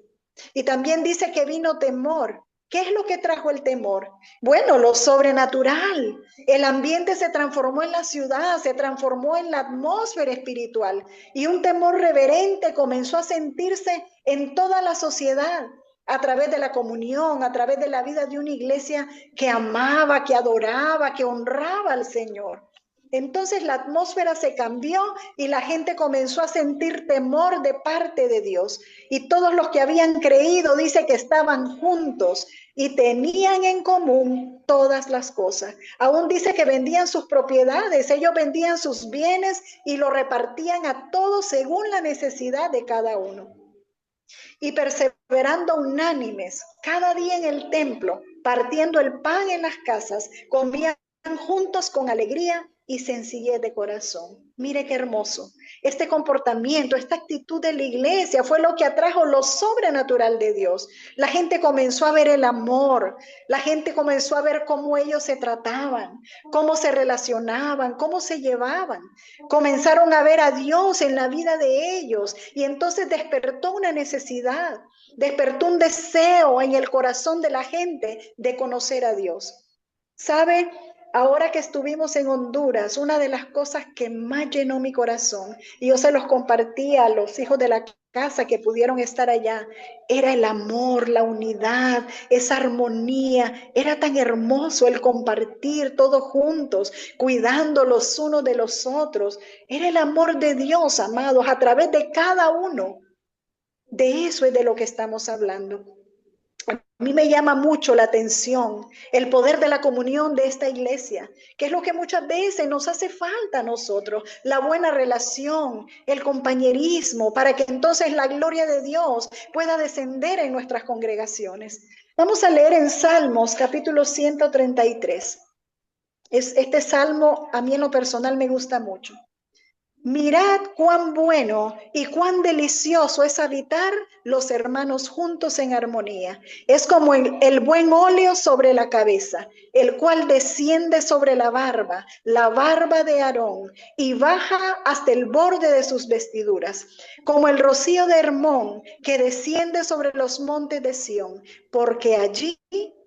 Y también dice que vino temor. ¿Qué es lo que trajo el temor? Bueno, lo sobrenatural. El ambiente se transformó en la ciudad, se transformó en la atmósfera espiritual y un temor reverente comenzó a sentirse en toda la sociedad a través de la comunión, a través de la vida de una iglesia que amaba, que adoraba, que honraba al Señor. Entonces la atmósfera se cambió y la gente comenzó a sentir temor de parte de Dios. Y todos los que habían creído, dice que estaban juntos y tenían en común todas las cosas. Aún dice que vendían sus propiedades, ellos vendían sus bienes y lo repartían a todos según la necesidad de cada uno. Y perseverando unánimes cada día en el templo, partiendo el pan en las casas, comían juntos con alegría y sencillez de corazón. Mire qué hermoso. Este comportamiento, esta actitud de la iglesia fue lo que atrajo lo sobrenatural de Dios. La gente comenzó a ver el amor, la gente comenzó a ver cómo ellos se trataban, cómo se relacionaban, cómo se llevaban. Comenzaron a ver a Dios en la vida de ellos y entonces despertó una necesidad, despertó un deseo en el corazón de la gente de conocer a Dios. ¿Sabe? Ahora que estuvimos en Honduras, una de las cosas que más llenó mi corazón, y yo se los compartí a los hijos de la casa que pudieron estar allá, era el amor, la unidad, esa armonía. Era tan hermoso el compartir todos juntos, cuidando los unos de los otros. Era el amor de Dios, amados, a través de cada uno. De eso es de lo que estamos hablando. A mí me llama mucho la atención el poder de la comunión de esta iglesia, que es lo que muchas veces nos hace falta a nosotros, la buena relación, el compañerismo, para que entonces la gloria de Dios pueda descender en nuestras congregaciones. Vamos a leer en Salmos capítulo 133. Este salmo a mí en lo personal me gusta mucho. Mirad cuán bueno y cuán delicioso es habitar los hermanos juntos en armonía. Es como el buen óleo sobre la cabeza, el cual desciende sobre la barba de Aarón, y baja hasta el borde de sus vestiduras, como el rocío de Hermón que desciende sobre los montes de Sión, porque allí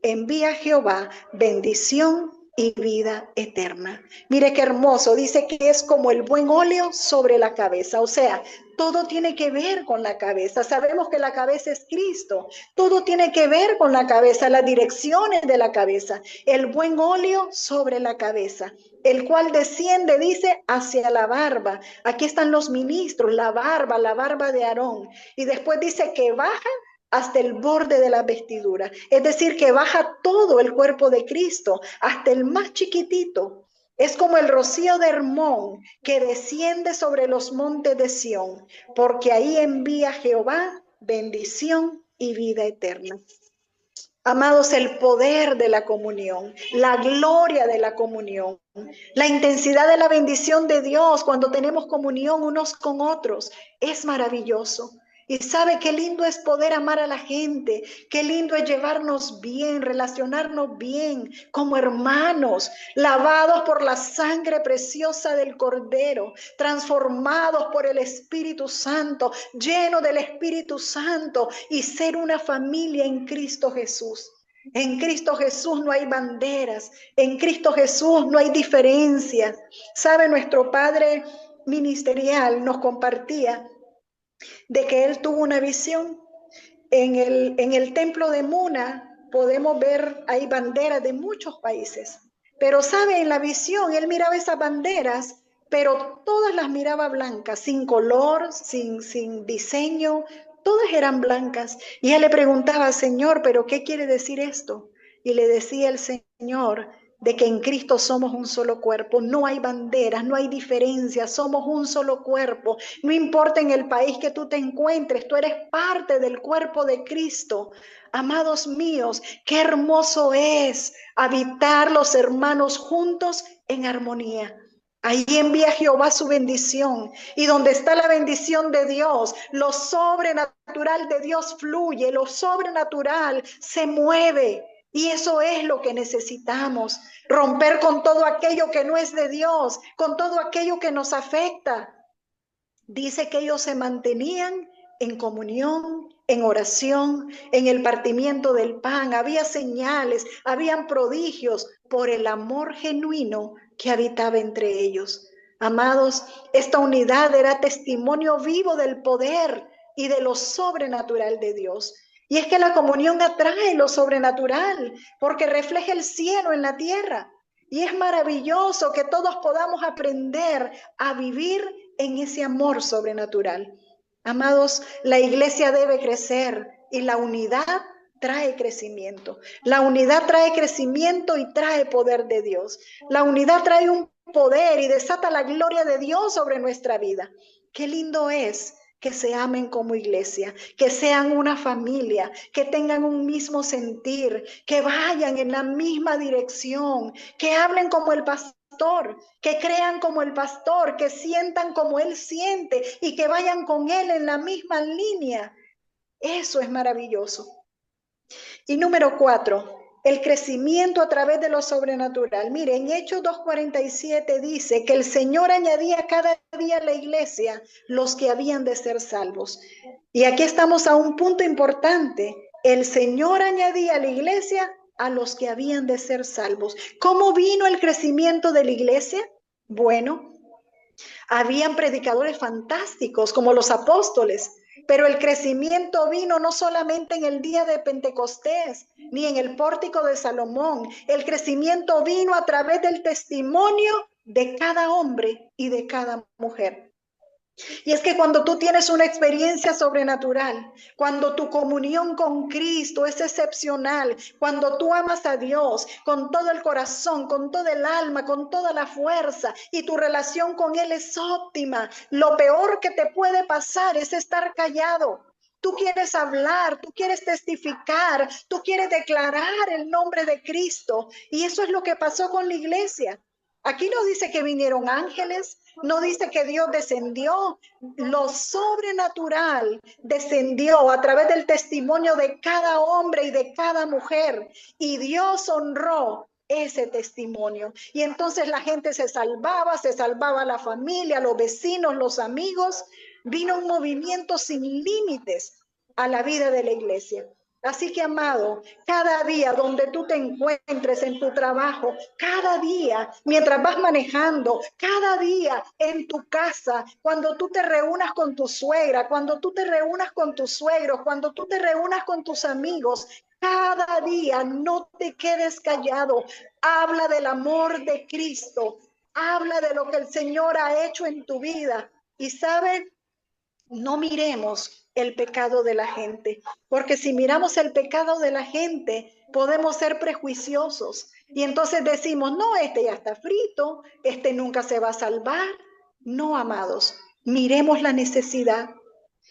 envía Jehová bendición y vida eterna. Mire qué hermoso, dice que es como el buen óleo sobre la cabeza, o sea, todo tiene que ver con la cabeza. Sabemos que la cabeza es Cristo, todo tiene que ver con la cabeza, las direcciones de la cabeza, el buen óleo sobre la cabeza, el cual desciende, dice, hacia la barba. Aquí están los ministros, la barba de Aarón, y después dice que baja hasta el borde de la vestidura. Es decir, que baja todo el cuerpo de Cristo, hasta el más chiquitito. Es como el rocío de Hermón que desciende sobre los montes de Sión, porque ahí envía Jehová bendición y vida eterna. Amados, el poder de la comunión, la gloria de la comunión, la intensidad de la bendición de Dios cuando tenemos comunión unos con otros, es maravilloso. Y sabe qué lindo es poder amar a la gente, qué lindo es llevarnos bien, relacionarnos bien como hermanos, lavados por la sangre preciosa del Cordero, transformados por el Espíritu Santo, llenos del Espíritu Santo y ser una familia en Cristo Jesús. En Cristo Jesús no hay banderas, en Cristo Jesús no hay diferencias. Sabe, nuestro Padre ministerial nos compartía de que él tuvo una visión. En el templo de Muna podemos ver, hay banderas de muchos países, pero sabe, en la visión él miraba esas banderas, pero todas las miraba blancas, sin color, sin diseño, todas eran blancas. Y él le preguntaba, Señor, ¿pero qué quiere decir esto? Y le decía el Señor de que en Cristo somos un solo cuerpo, no hay banderas, no hay diferencias, somos un solo cuerpo. No importa en el país que tú te encuentres, tú eres parte del cuerpo de Cristo. Amados míos, qué hermoso es habitar los hermanos juntos en armonía. Ahí envía Jehová su bendición. Y donde está la bendición de Dios, lo sobrenatural de Dios fluye, lo sobrenatural se mueve. Y eso es lo que necesitamos. Romper con todo aquello que no es de Dios, con todo aquello que nos afecta. Dice que ellos se mantenían en comunión, en oración, en el partimiento del pan. Había señales, habían prodigios por el amor genuino que habitaba entre ellos. Amados, esta unidad era testimonio vivo del poder y de lo sobrenatural de Dios. Y es que la comunión atrae lo sobrenatural, porque refleja el cielo en la tierra. Y es maravilloso que todos podamos aprender a vivir en ese amor sobrenatural. Amados, la iglesia debe crecer y la unidad trae crecimiento. La unidad trae crecimiento y trae poder de Dios. La unidad trae un poder y desata la gloria de Dios sobre nuestra vida. Qué lindo es que se amen como iglesia, que sean una familia, que tengan un mismo sentir, que vayan en la misma dirección, que hablen como el pastor, que crean como el pastor, que sientan como él siente y que vayan con él en la misma línea. Eso es maravilloso. Y número 4, el crecimiento a través de lo sobrenatural. Mire, en Hechos 2:47 dice que el Señor añadía cada día a la iglesia los que habían de ser salvos. Y aquí estamos a un punto importante. El Señor añadía a la iglesia a los que habían de ser salvos. ¿Cómo vino el crecimiento de la iglesia? Bueno, habían predicadores fantásticos como los apóstoles, pero el crecimiento vino no solamente en el día de Pentecostés, ni en el pórtico de Salomón. El crecimiento vino a través del testimonio de cada hombre y de cada mujer. Y es que cuando tú tienes una experiencia sobrenatural, cuando tu comunión con Cristo es excepcional, cuando tú amas a Dios con todo el corazón, con todo el alma, con toda la fuerza y tu relación con Él es óptima, lo peor que te puede pasar es estar callado. Tú quieres hablar, tú quieres testificar, tú quieres declarar el nombre de Cristo. Y eso es lo que pasó con la iglesia. Aquí no dice que vinieron ángeles, no dice que Dios descendió. Lo sobrenatural descendió a través del testimonio de cada hombre y de cada mujer. Y Dios honró ese testimonio. Y entonces la gente se salvaba la familia, los vecinos, los amigos. Vino un movimiento sin límites a la vida de la iglesia. Así que, amado, cada día donde tú te encuentres en tu trabajo, cada día mientras vas manejando, cada día en tu casa, cuando tú te reúnas con tu suegra, cuando tú te reúnas con tus suegros, cuando tú te reúnas con tus amigos, cada día no te quedes callado. Habla del amor de Cristo, habla de lo que el Señor ha hecho en tu vida. Y ¿saben? No miremos el pecado de la gente, porque si miramos el pecado de la gente, podemos ser prejuiciosos. Y entonces decimos, no, este ya está frito, este nunca se va a salvar. No, amados, miremos la necesidad.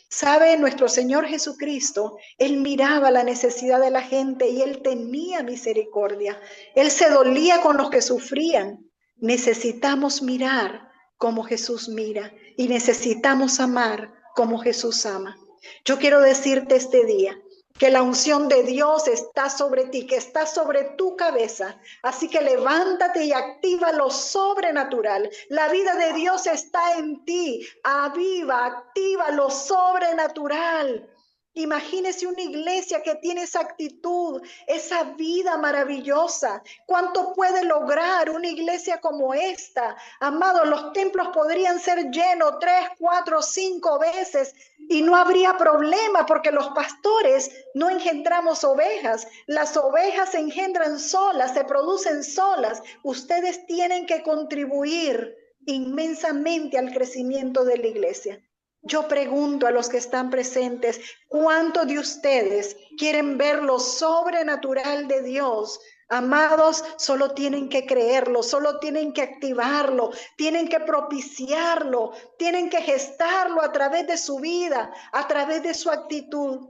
¿Sabe? Nuestro Señor Jesucristo, Él miraba la necesidad de la gente y Él tenía misericordia. Él se dolía con los que sufrían. Necesitamos mirar como Jesús mira y necesitamos amar como Jesús ama. Yo quiero decirte este día que la unción de Dios está sobre ti, que está sobre tu cabeza. Así que levántate y activa lo sobrenatural. La vida de Dios está en ti. Aviva, activa lo sobrenatural. Imagínese una iglesia que tiene esa actitud, esa vida maravillosa. ¿Cuánto puede lograr una iglesia como esta? Amados, los templos podrían ser llenos 3, 4, 5 veces y no habría problema porque los pastores no engendramos ovejas. Las ovejas se engendran solas, se producen solas. Ustedes tienen que contribuir inmensamente al crecimiento de la iglesia. Yo pregunto a los que están presentes, ¿cuántos de ustedes quieren ver lo sobrenatural de Dios? Amados, solo tienen que creerlo, solo tienen que activarlo, tienen que propiciarlo, tienen que gestarlo a través de su vida, a través de su actitud.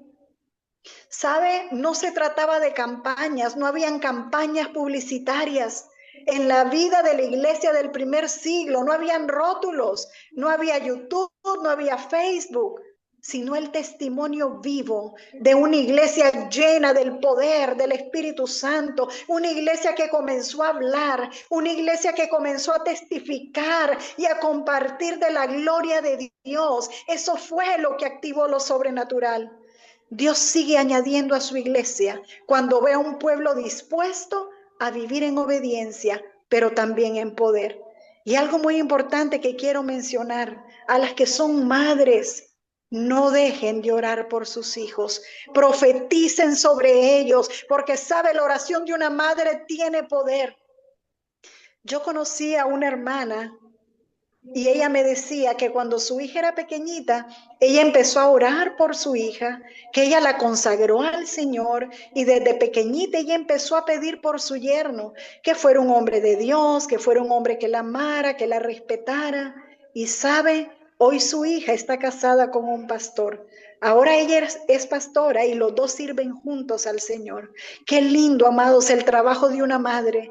¿Sabe? No se trataba de campañas, no habían campañas publicitarias. En la vida de la iglesia del primer siglo no habían rótulos, no había YouTube, no había Facebook, sino el testimonio vivo de una iglesia llena del poder del Espíritu Santo, una iglesia que comenzó a hablar, una iglesia que comenzó a testificar y a compartir de la gloria de Dios. Eso fue lo que activó lo sobrenatural. Dios sigue añadiendo a su iglesia cuando ve a un pueblo dispuesto a vivir en obediencia, pero también en poder. Y algo muy importante que quiero mencionar, a las que son madres, no dejen de orar por sus hijos, profeticen sobre ellos, porque sabe, la oración de una madre tiene poder. Yo conocí a una hermana y ella me decía que cuando su hija era pequeñita, ella empezó a orar por su hija, que ella la consagró al Señor y desde pequeñita ella empezó a pedir por su yerno, que fuera un hombre de Dios, que fuera un hombre que la amara, que la respetara. Y sabe, hoy su hija está casada con un pastor. Ahora ella es pastora y los dos sirven juntos al Señor. Qué lindo, amados, el trabajo de una madre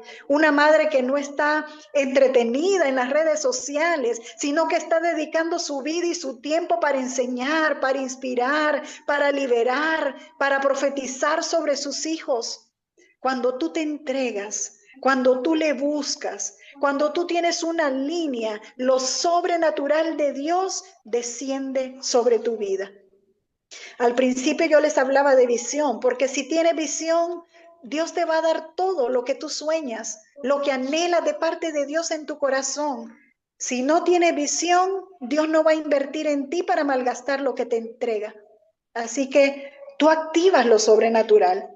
que no está entretenida en las redes sociales, sino que está dedicando su vida y su tiempo para enseñar, para inspirar, para liberar, para profetizar sobre sus hijos. Cuando tú te entregas, cuando tú le buscas, cuando tú tienes una línea, lo sobrenatural de Dios desciende sobre tu vida. Al principio yo les hablaba de visión, porque si tienes visión, Dios te va a dar todo lo que tú sueñas, lo que anhelas de parte de Dios en tu corazón. Si no tienes visión, Dios no va a invertir en ti para malgastar lo que te entrega. Así que tú activas lo sobrenatural.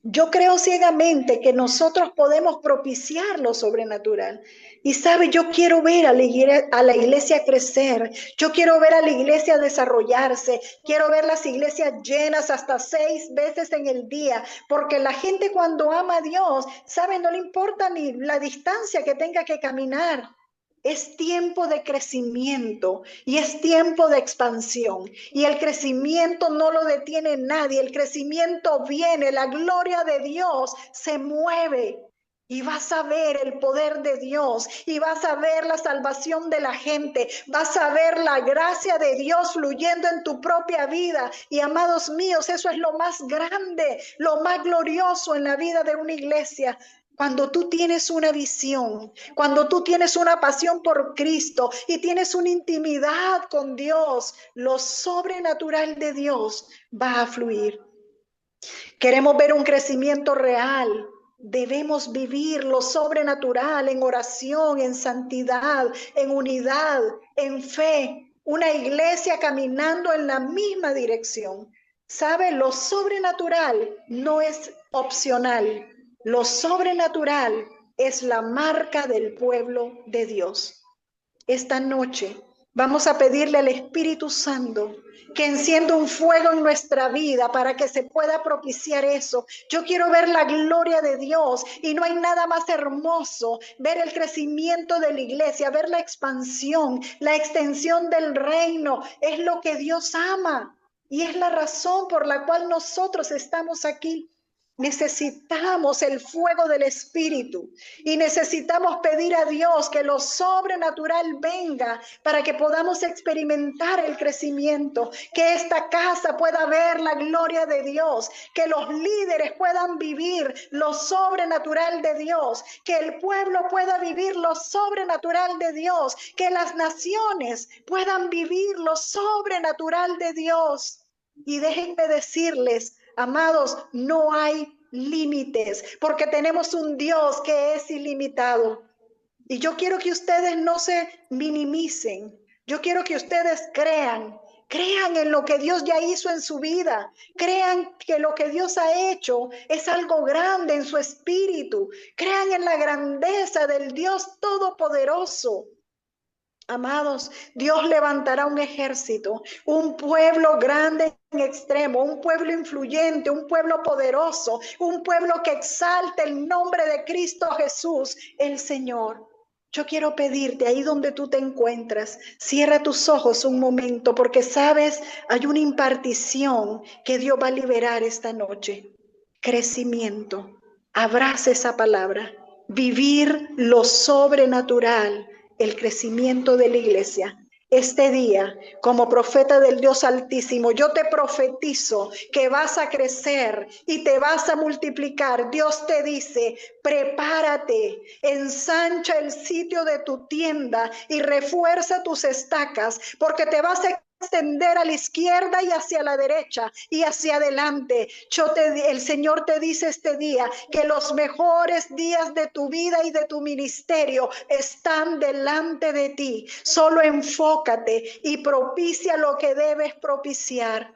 Yo creo ciegamente que nosotros podemos propiciar lo sobrenatural. Y sabe, yo quiero ver a la iglesia crecer, yo quiero ver a la iglesia desarrollarse, quiero ver las iglesias llenas hasta 6 veces en el día, porque la gente cuando ama a Dios, sabe, no le importa ni la distancia que tenga que caminar. Es tiempo de crecimiento y es tiempo de expansión. Y el crecimiento no lo detiene nadie. El crecimiento viene, la gloria de Dios se mueve. Y vas a ver el poder de Dios y vas a ver la salvación de la gente. Vas a ver la gracia de Dios fluyendo en tu propia vida. Y amados míos, eso es lo más grande, lo más glorioso en la vida de una iglesia. Cuando tú tienes una visión, cuando tú tienes una pasión por Cristo y tienes una intimidad con Dios, lo sobrenatural de Dios va a fluir. Queremos ver un crecimiento real. Debemos vivir lo sobrenatural en oración, en santidad, en unidad, en fe. Una iglesia caminando en la misma dirección. ¿Sabe? Lo sobrenatural no es opcional. Lo sobrenatural es la marca del pueblo de Dios. Esta noche vamos a pedirle al Espíritu Santo que encienda un fuego en nuestra vida para que se pueda propiciar eso. Yo quiero ver la gloria de Dios y no hay nada más hermoso, ver el crecimiento de la iglesia, ver la expansión, la extensión del reino. Es lo que Dios ama y es la razón por la cual nosotros estamos aquí. Necesitamos el fuego del Espíritu y necesitamos pedir a Dios que lo sobrenatural venga para que podamos experimentar el crecimiento, que esta casa pueda ver la gloria de Dios, que los líderes puedan vivir lo sobrenatural de Dios, que el pueblo pueda vivir lo sobrenatural de Dios, que las naciones puedan vivir lo sobrenatural de Dios. Y déjenme decirles, amados, no hay límites porque tenemos un Dios que es ilimitado. Y yo quiero que ustedes no se minimicen. Yo quiero que ustedes crean en lo que Dios ya hizo en su vida. Crean que lo que Dios ha hecho es algo grande en su espíritu. Crean en la grandeza del Dios Todopoderoso. Amados, Dios levantará un ejército, un pueblo grande en extremo, un pueblo influyente, un pueblo poderoso, un pueblo que exalte el nombre de Cristo Jesús, el Señor. Yo quiero pedirte ahí donde tú te encuentras, cierra tus ojos un momento porque sabes, hay una impartición que Dios va a liberar esta noche. Crecimiento, abraza esa palabra. vivir lo sobrenatural, el crecimiento de la iglesia. Este día, como profeta del Dios Altísimo, yo te profetizo que vas a crecer y te vas a multiplicar. Dios te dice, prepárate, ensancha el sitio de tu tienda y refuerza tus estacas, porque te vas a extender a la izquierda y hacia la derecha y hacia adelante. El Señor te dice este día que los mejores días de tu vida y de tu ministerio están delante de ti. Solo enfócate y propicia lo que debes propiciar.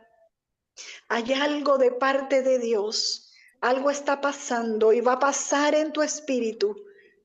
Hay algo de parte de Dios. Algo está pasando y va a pasar en tu espíritu.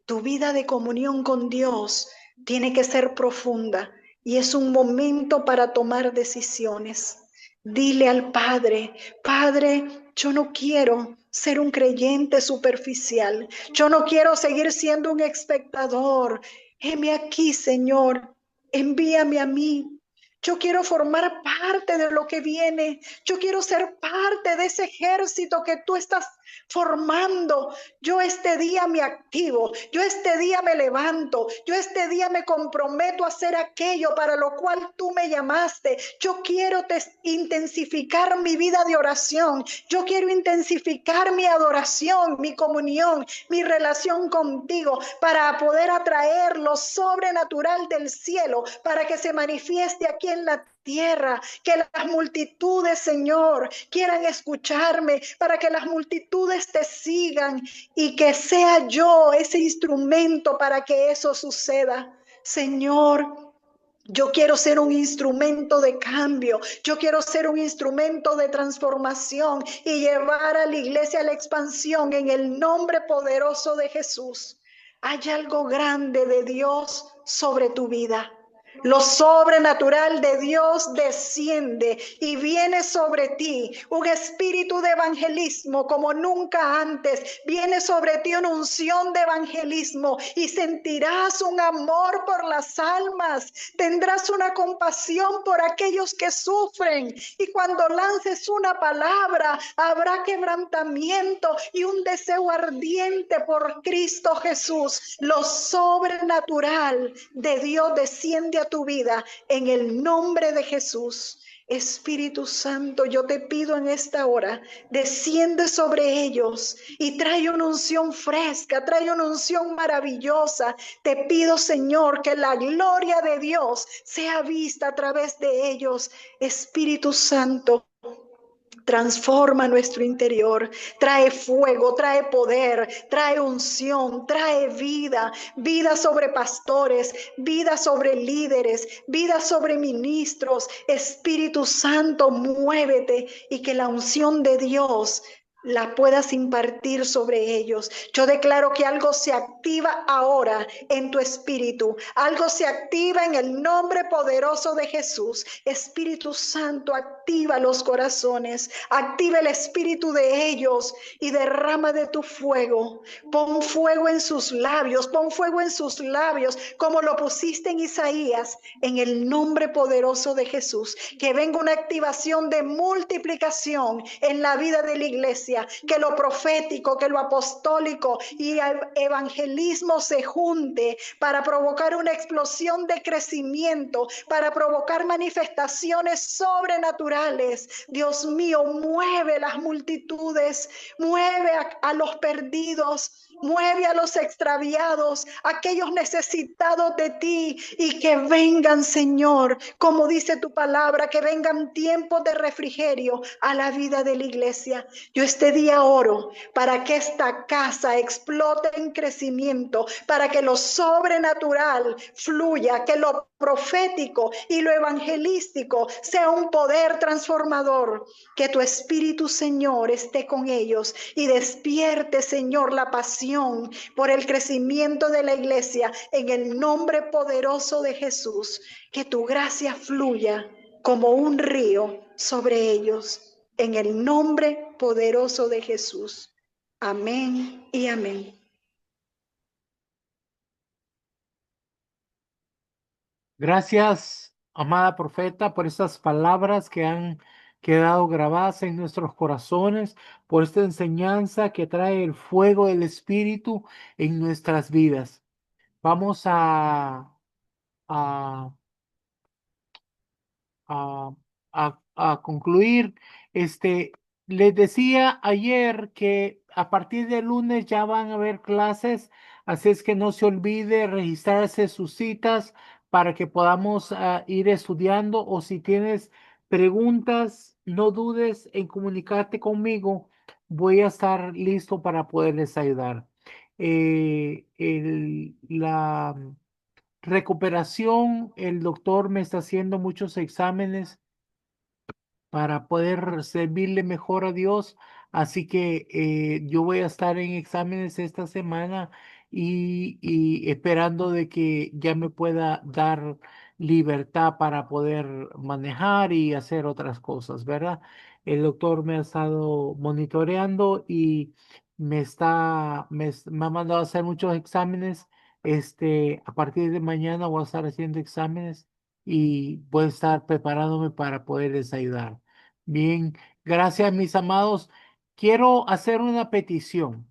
Tu vida de comunión con Dios tiene que ser profunda y es un momento para tomar decisiones. Dile al Padre, Padre, yo no quiero ser un creyente superficial. Yo no quiero seguir siendo un espectador. Heme aquí, Señor. Envíame a mí. Yo quiero formar parte de lo que viene. Yo quiero ser parte de ese ejército que tú estás formando. Yo este día me activo. Yo este día me levanto. Yo este día me comprometo a hacer aquello para lo cual tú me llamaste. Yo quiero intensificar mi vida de oración. Yo quiero intensificar mi adoración, mi comunión, mi relación contigo para poder atraer lo sobrenatural del cielo, para que se manifieste aquí en la tierra, que las multitudes, Señor, quieran escucharme, para que las multitudes te sigan y que sea yo ese instrumento para que eso suceda. Señor, yo quiero ser un instrumento de cambio. Yo quiero ser un instrumento de transformación y llevar a la iglesia a la expansión en el nombre poderoso de Jesús. Hay algo grande de Dios sobre tu vida. Lo sobrenatural de Dios desciende y viene sobre ti. Un espíritu de evangelismo como nunca antes. Viene sobre ti una unción de evangelismo y sentirás un amor por las almas. Tendrás una compasión por aquellos que sufren. Y cuando lances una palabra, habrá quebrantamiento y un deseo ardiente por Cristo Jesús. Lo sobrenatural de Dios desciende a tu vida en el nombre de Jesús. Espíritu Santo, yo te pido en esta hora, desciende sobre ellos y trae una unción fresca, trae una unción maravillosa. Te pido, Señor, que la gloria de Dios sea vista a través de ellos. Espíritu Santo, transforma nuestro interior, trae fuego, trae poder, trae unción, trae vida, vida sobre pastores, vida sobre líderes, vida sobre ministros. Espíritu Santo, muévete y que la unción de Dios la puedas impartir sobre ellos. Yo declaro que algo se activa ahora en tu espíritu, algo se activa en el nombre poderoso de Jesús. Espíritu Santo, activa los corazones, activa el espíritu de ellos y derrama de tu fuego. Pon fuego en sus labios, pon fuego en sus labios, como lo pusiste en Isaías, en el nombre poderoso de Jesús. Que venga una activación de multiplicación en la vida de la iglesia, que lo profético, que lo apostólico y el evangelismo se junte para provocar una explosión de crecimiento, para provocar manifestaciones sobrenaturales. Dios mío, mueve las multitudes, mueve a los perdidos, mueve a los extraviados, aquellos necesitados de ti, y que vengan, Señor, como dice tu palabra, que vengan tiempos de refrigerio a la vida de la iglesia. Yo este día oro para que esta casa explote en crecimiento, para que lo sobrenatural fluya, que lo profético y lo evangelístico sea un poder transformador. Que tu Espíritu, Señor, esté con ellos y despierte, Señor, la pasión por el crecimiento de la iglesia en el nombre poderoso de Jesús. Que tu gracia fluya como un río sobre ellos en el nombre poderoso de Jesús. Amén y amén. Gracias, amada profeta, por estas palabras que han quedado grabadas en nuestros corazones por esta enseñanza que trae el fuego del Espíritu en nuestras vidas. Vamos a a, a concluir. Les decía ayer que a partir del lunes ya van a haber clases, así es que no se olvide registrarse sus citas para que podamos ir estudiando, o si tienes preguntas, no dudes en comunicarte conmigo. Voy a estar listo para poderles ayudar. La recuperación, el doctor me está haciendo muchos exámenes para poder servirle mejor a Dios. Así que yo voy a estar en exámenes esta semana y esperando de que ya me pueda dar libertad para poder manejar y hacer otras cosas, ¿verdad? El doctor me ha estado monitoreando y me ha mandado a hacer muchos exámenes. A partir de mañana voy a estar haciendo exámenes y voy a estar preparándome para poderles ayudar. Bien, gracias mis amados. Quiero hacer una petición.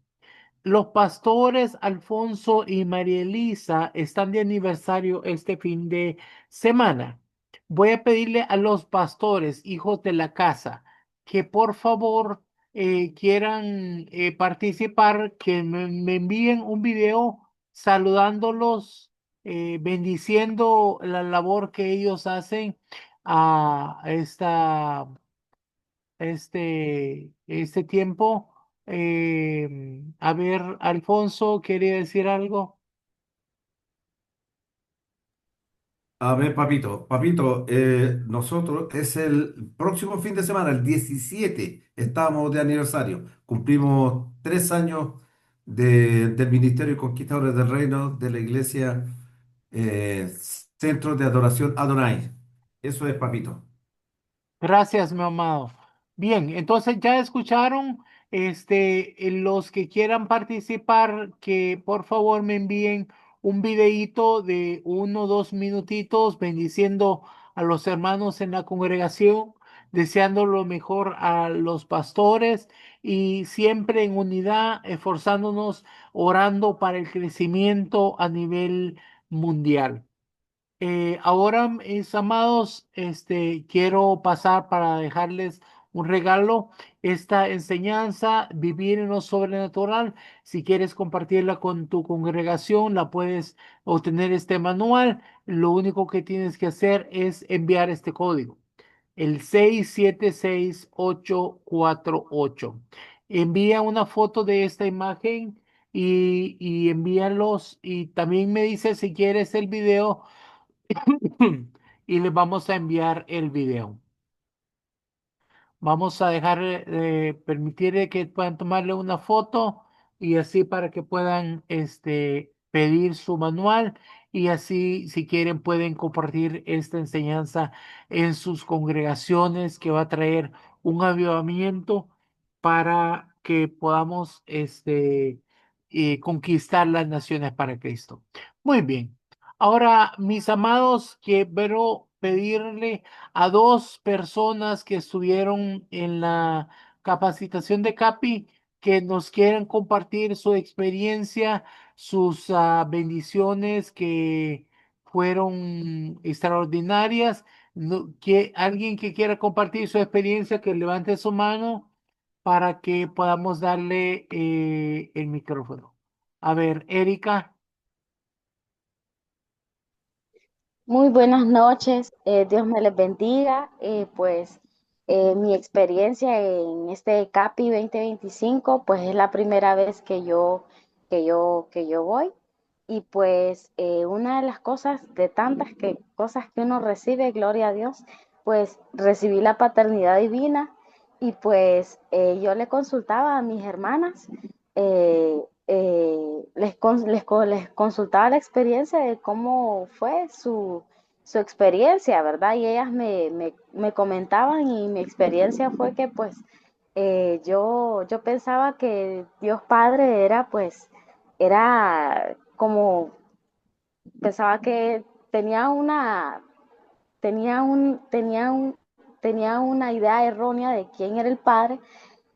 Los pastores Alfonso y María Elisa están de aniversario este fin de semana. Voy a pedirle a los pastores, hijos de la casa, que por favor quieran participar, que me envíen un video saludándolos, bendiciendo la labor que ellos hacen a este tiempo. A ver, Alfonso, ¿quería decir algo? A ver, papito, nosotros es el próximo fin de semana, el 17, estamos de aniversario. Cumplimos 3 años del Ministerio de Conquistadores del Reino de la Iglesia eh, Centro de Adoración Adonai. Eso es, papito. Gracias, mi amado. Bien, entonces ya escucharon, los que quieran participar, que por favor me envíen un videíto de 1 o 2 minutitos bendiciendo a los hermanos en la congregación, deseando lo mejor a los pastores y siempre en unidad, esforzándonos, orando para el crecimiento a nivel mundial. Ahora, mis amados, quiero pasar para dejarles un regalo. Esta enseñanza, Vivir en lo Sobrenatural. Si quieres compartirla con tu congregación, la puedes obtener este manual. Lo único que tienes que hacer es enviar este código, el 676848. Envía una foto de esta imagen y envíalos. Y también me dice si quieres el video y les vamos a enviar el video. Vamos a dejar, permitir que puedan tomarle una foto y así para que puedan pedir su manual, y así si quieren pueden compartir esta enseñanza en sus congregaciones, que va a traer un avivamiento para que podamos conquistar las naciones para Cristo. Muy bien. Ahora, mis amados, quiero pedirle a 2 personas que estuvieron en la capacitación de CAPI, que nos quieran compartir su experiencia, sus bendiciones que fueron extraordinarias. Alguien que quiera compartir su experiencia, que levante su mano para que podamos darle el micrófono. A ver, Erika. Muy buenas noches, Dios me les bendiga. Mi experiencia en este CAPI 2025, pues es la primera vez que yo voy. Y pues una de las cosas, de tantas cosas que uno recibe, gloria a Dios, pues recibí la paternidad divina. Y pues yo le consultaba a mis hermanas, les consultaba la experiencia de cómo fue su experiencia, ¿verdad? Y ellas me comentaban, y mi experiencia fue que pues yo pensaba que Dios Padre era pues, era como, pensaba que tenía una, tenía un, tenía una idea errónea de quién era el Padre.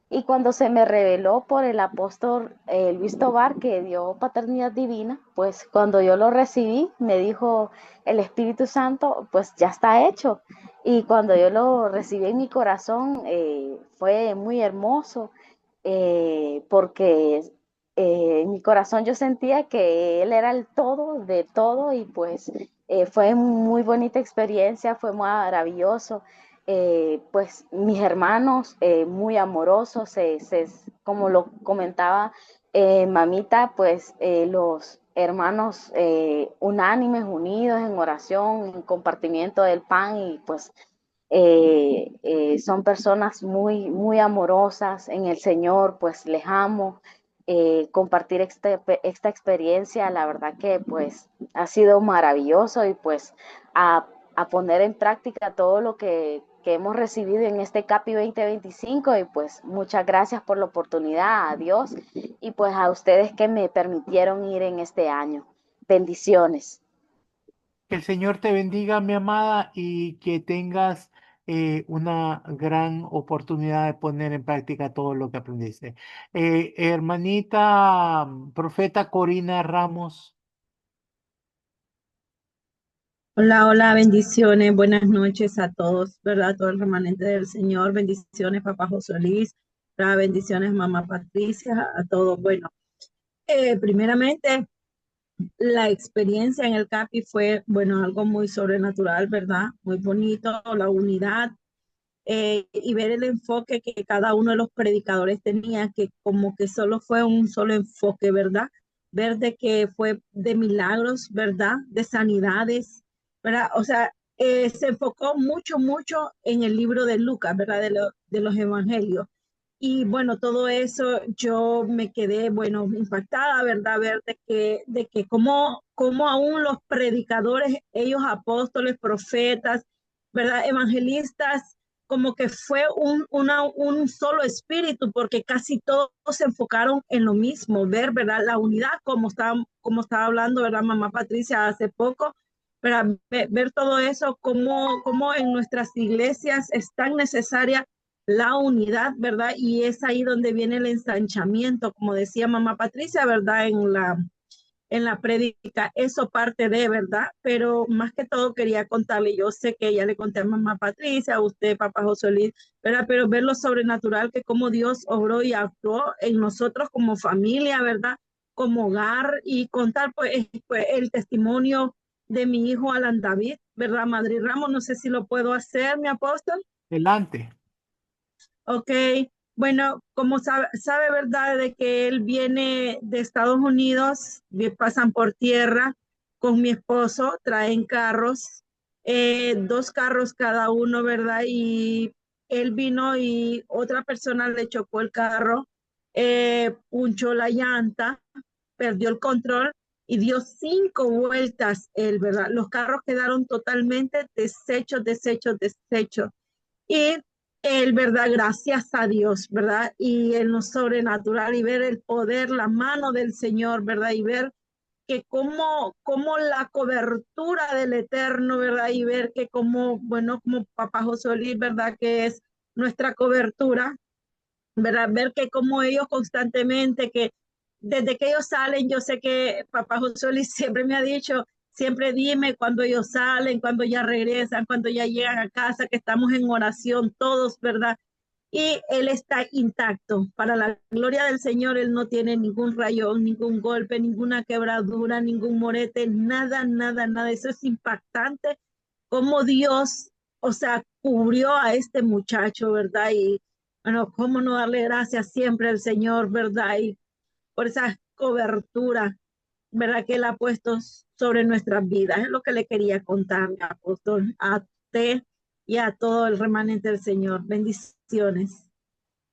Y cuando se me reveló por el apóstol Luis Tobar que dio paternidad divina, pues cuando yo lo recibí, me dijo el Espíritu Santo, pues ya está hecho. Y cuando yo lo recibí en mi corazón, fue muy hermoso, porque en mi corazón yo sentía que Él era el todo de todo y pues fue muy bonita experiencia, fue maravilloso. Pues mis hermanos muy amorosos, como lo comentaba mamita, pues los hermanos unánimes, unidos en oración, en compartimiento del pan y pues son personas muy, muy amorosas en el Señor, pues les amo. Compartir esta experiencia, la verdad que pues ha sido maravilloso y pues a poner en práctica todo lo que hemos recibido en este CAPI 2025 y pues muchas gracias por la oportunidad, a Dios y pues a ustedes que me permitieron ir en este año. Bendiciones. Que el Señor te bendiga, mi amada, y que tengas una gran oportunidad de poner en práctica todo lo que aprendiste. Hermanita profeta Corina Ramos, Hola, hola, bendiciones, buenas noches a todos, ¿verdad? Todo el remanente del Señor, bendiciones, papá José Luis, ¿verdad? Bendiciones, mamá Patricia, a todos. Bueno, primeramente, la experiencia en el CAPI fue, bueno, algo muy sobrenatural, ¿verdad? Muy bonito, la unidad, y ver el enfoque que cada uno de los predicadores tenía, que como que solo fue un solo enfoque, ¿verdad? Ver de que fue de milagros, ¿verdad? De sanidades, ¿verdad? O sea, se enfocó mucho, mucho en el libro de Lucas, ¿verdad? De los evangelios. Y bueno, todo eso yo me quedé, bueno, impactada, ¿verdad? Ver de que cómo aún los predicadores, ellos apóstoles, profetas, ¿verdad? Evangelistas, como que fue un solo espíritu, porque casi todos se enfocaron en lo mismo, ver, ¿verdad? La unidad, como estaba hablando, ¿verdad? Mamá Patricia hace poco, ¿verdad? Ver todo eso, como en nuestras iglesias es tan necesaria la unidad, ¿verdad? Y es ahí donde viene el ensanchamiento, como decía mamá Patricia, ¿verdad? En la prédica, eso parte de, ¿verdad? Pero más que todo quería contarle, yo sé que ya le conté a mamá Patricia, a usted, papá José Luis, ¿verdad? Pero ver lo sobrenatural, que como Dios obró y actuó en nosotros como familia, ¿verdad? Como hogar y contar pues, el testimonio de mi hijo Alan David, ¿verdad? Madrid Ramos, no sé si lo puedo hacer, mi apóstol. adelante. Ok, bueno, como sabe, ¿verdad? De que él viene de Estados Unidos, pasan por tierra con mi esposo, traen carros, 2 carros cada uno, ¿verdad? Y él vino y otra persona le chocó el carro, punchó la llanta, perdió el control y dio 5 vueltas él, ¿verdad? Los carros quedaron totalmente deshechos, deshechos, deshechos. Y el verdad, gracias a Dios, ¿verdad? Y en lo sobrenatural y ver el poder, la mano del Señor, ¿verdad? Y ver que como la cobertura del Eterno, ¿verdad? Y ver que como, bueno, como Papá José Luis, ¿verdad? Que es nuestra cobertura, ¿verdad? Ver que como ellos constantemente, que desde que ellos salen, yo sé que Papá José Luis siempre me ha dicho, siempre dime cuando ellos salen, cuando ya regresan, cuando ya llegan a casa, que estamos en oración todos, ¿verdad? Y él está intacto. Para la gloria del Señor, él no tiene ningún rayón, ningún golpe, ninguna quebradura, ningún morete, nada, nada, nada. Eso es impactante, cómo Dios, o sea, cubrió a este muchacho, ¿verdad? Y bueno, cómo no darle gracias siempre al Señor, ¿verdad? Y por esa cobertura, ¿verdad? Que Él ha puesto sobre nuestras vidas. Es lo que le quería contar, apóstol, a usted y a todo el remanente del Señor. Bendiciones.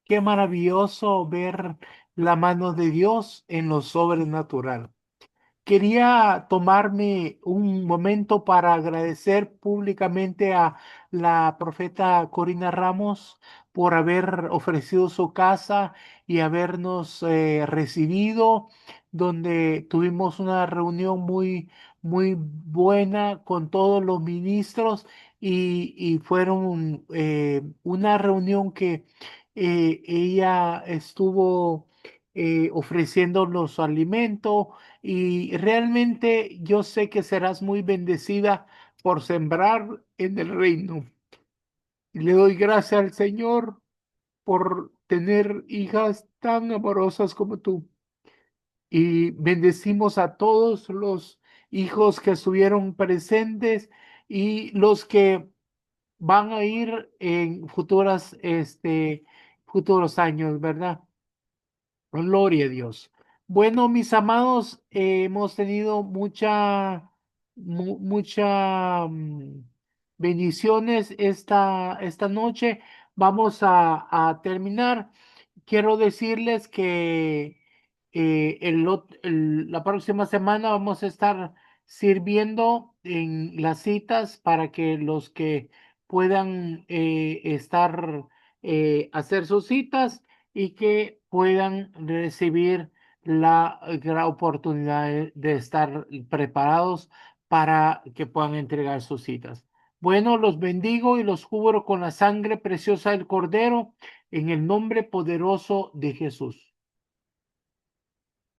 Qué maravilloso ver la mano de Dios en lo sobrenatural. Quería tomarme un momento para agradecer públicamente a la profeta Corina Ramos por haber ofrecido su casa y habernos recibido, donde tuvimos una reunión muy, muy buena con todos los ministros y fueron una reunión que ella estuvo ofreciendo los alimentos y realmente yo sé que serás muy bendecida por sembrar en el reino. Y le doy gracias al Señor por tener hijas tan amorosas como tú. Y bendecimos a todos los hijos que estuvieron presentes y los que van a ir en futuros años, ¿verdad? Gloria a Dios. Bueno, mis amados, hemos tenido mucha bendiciones esta noche. Vamos a terminar. Quiero decirles que la próxima semana vamos a estar sirviendo en las citas para que los que puedan hacer sus citas y que puedan recibir la gran oportunidad de estar preparados para que puedan entregar sus citas. Bueno, los bendigo y los cubro con la sangre preciosa del Cordero en el nombre poderoso de Jesús.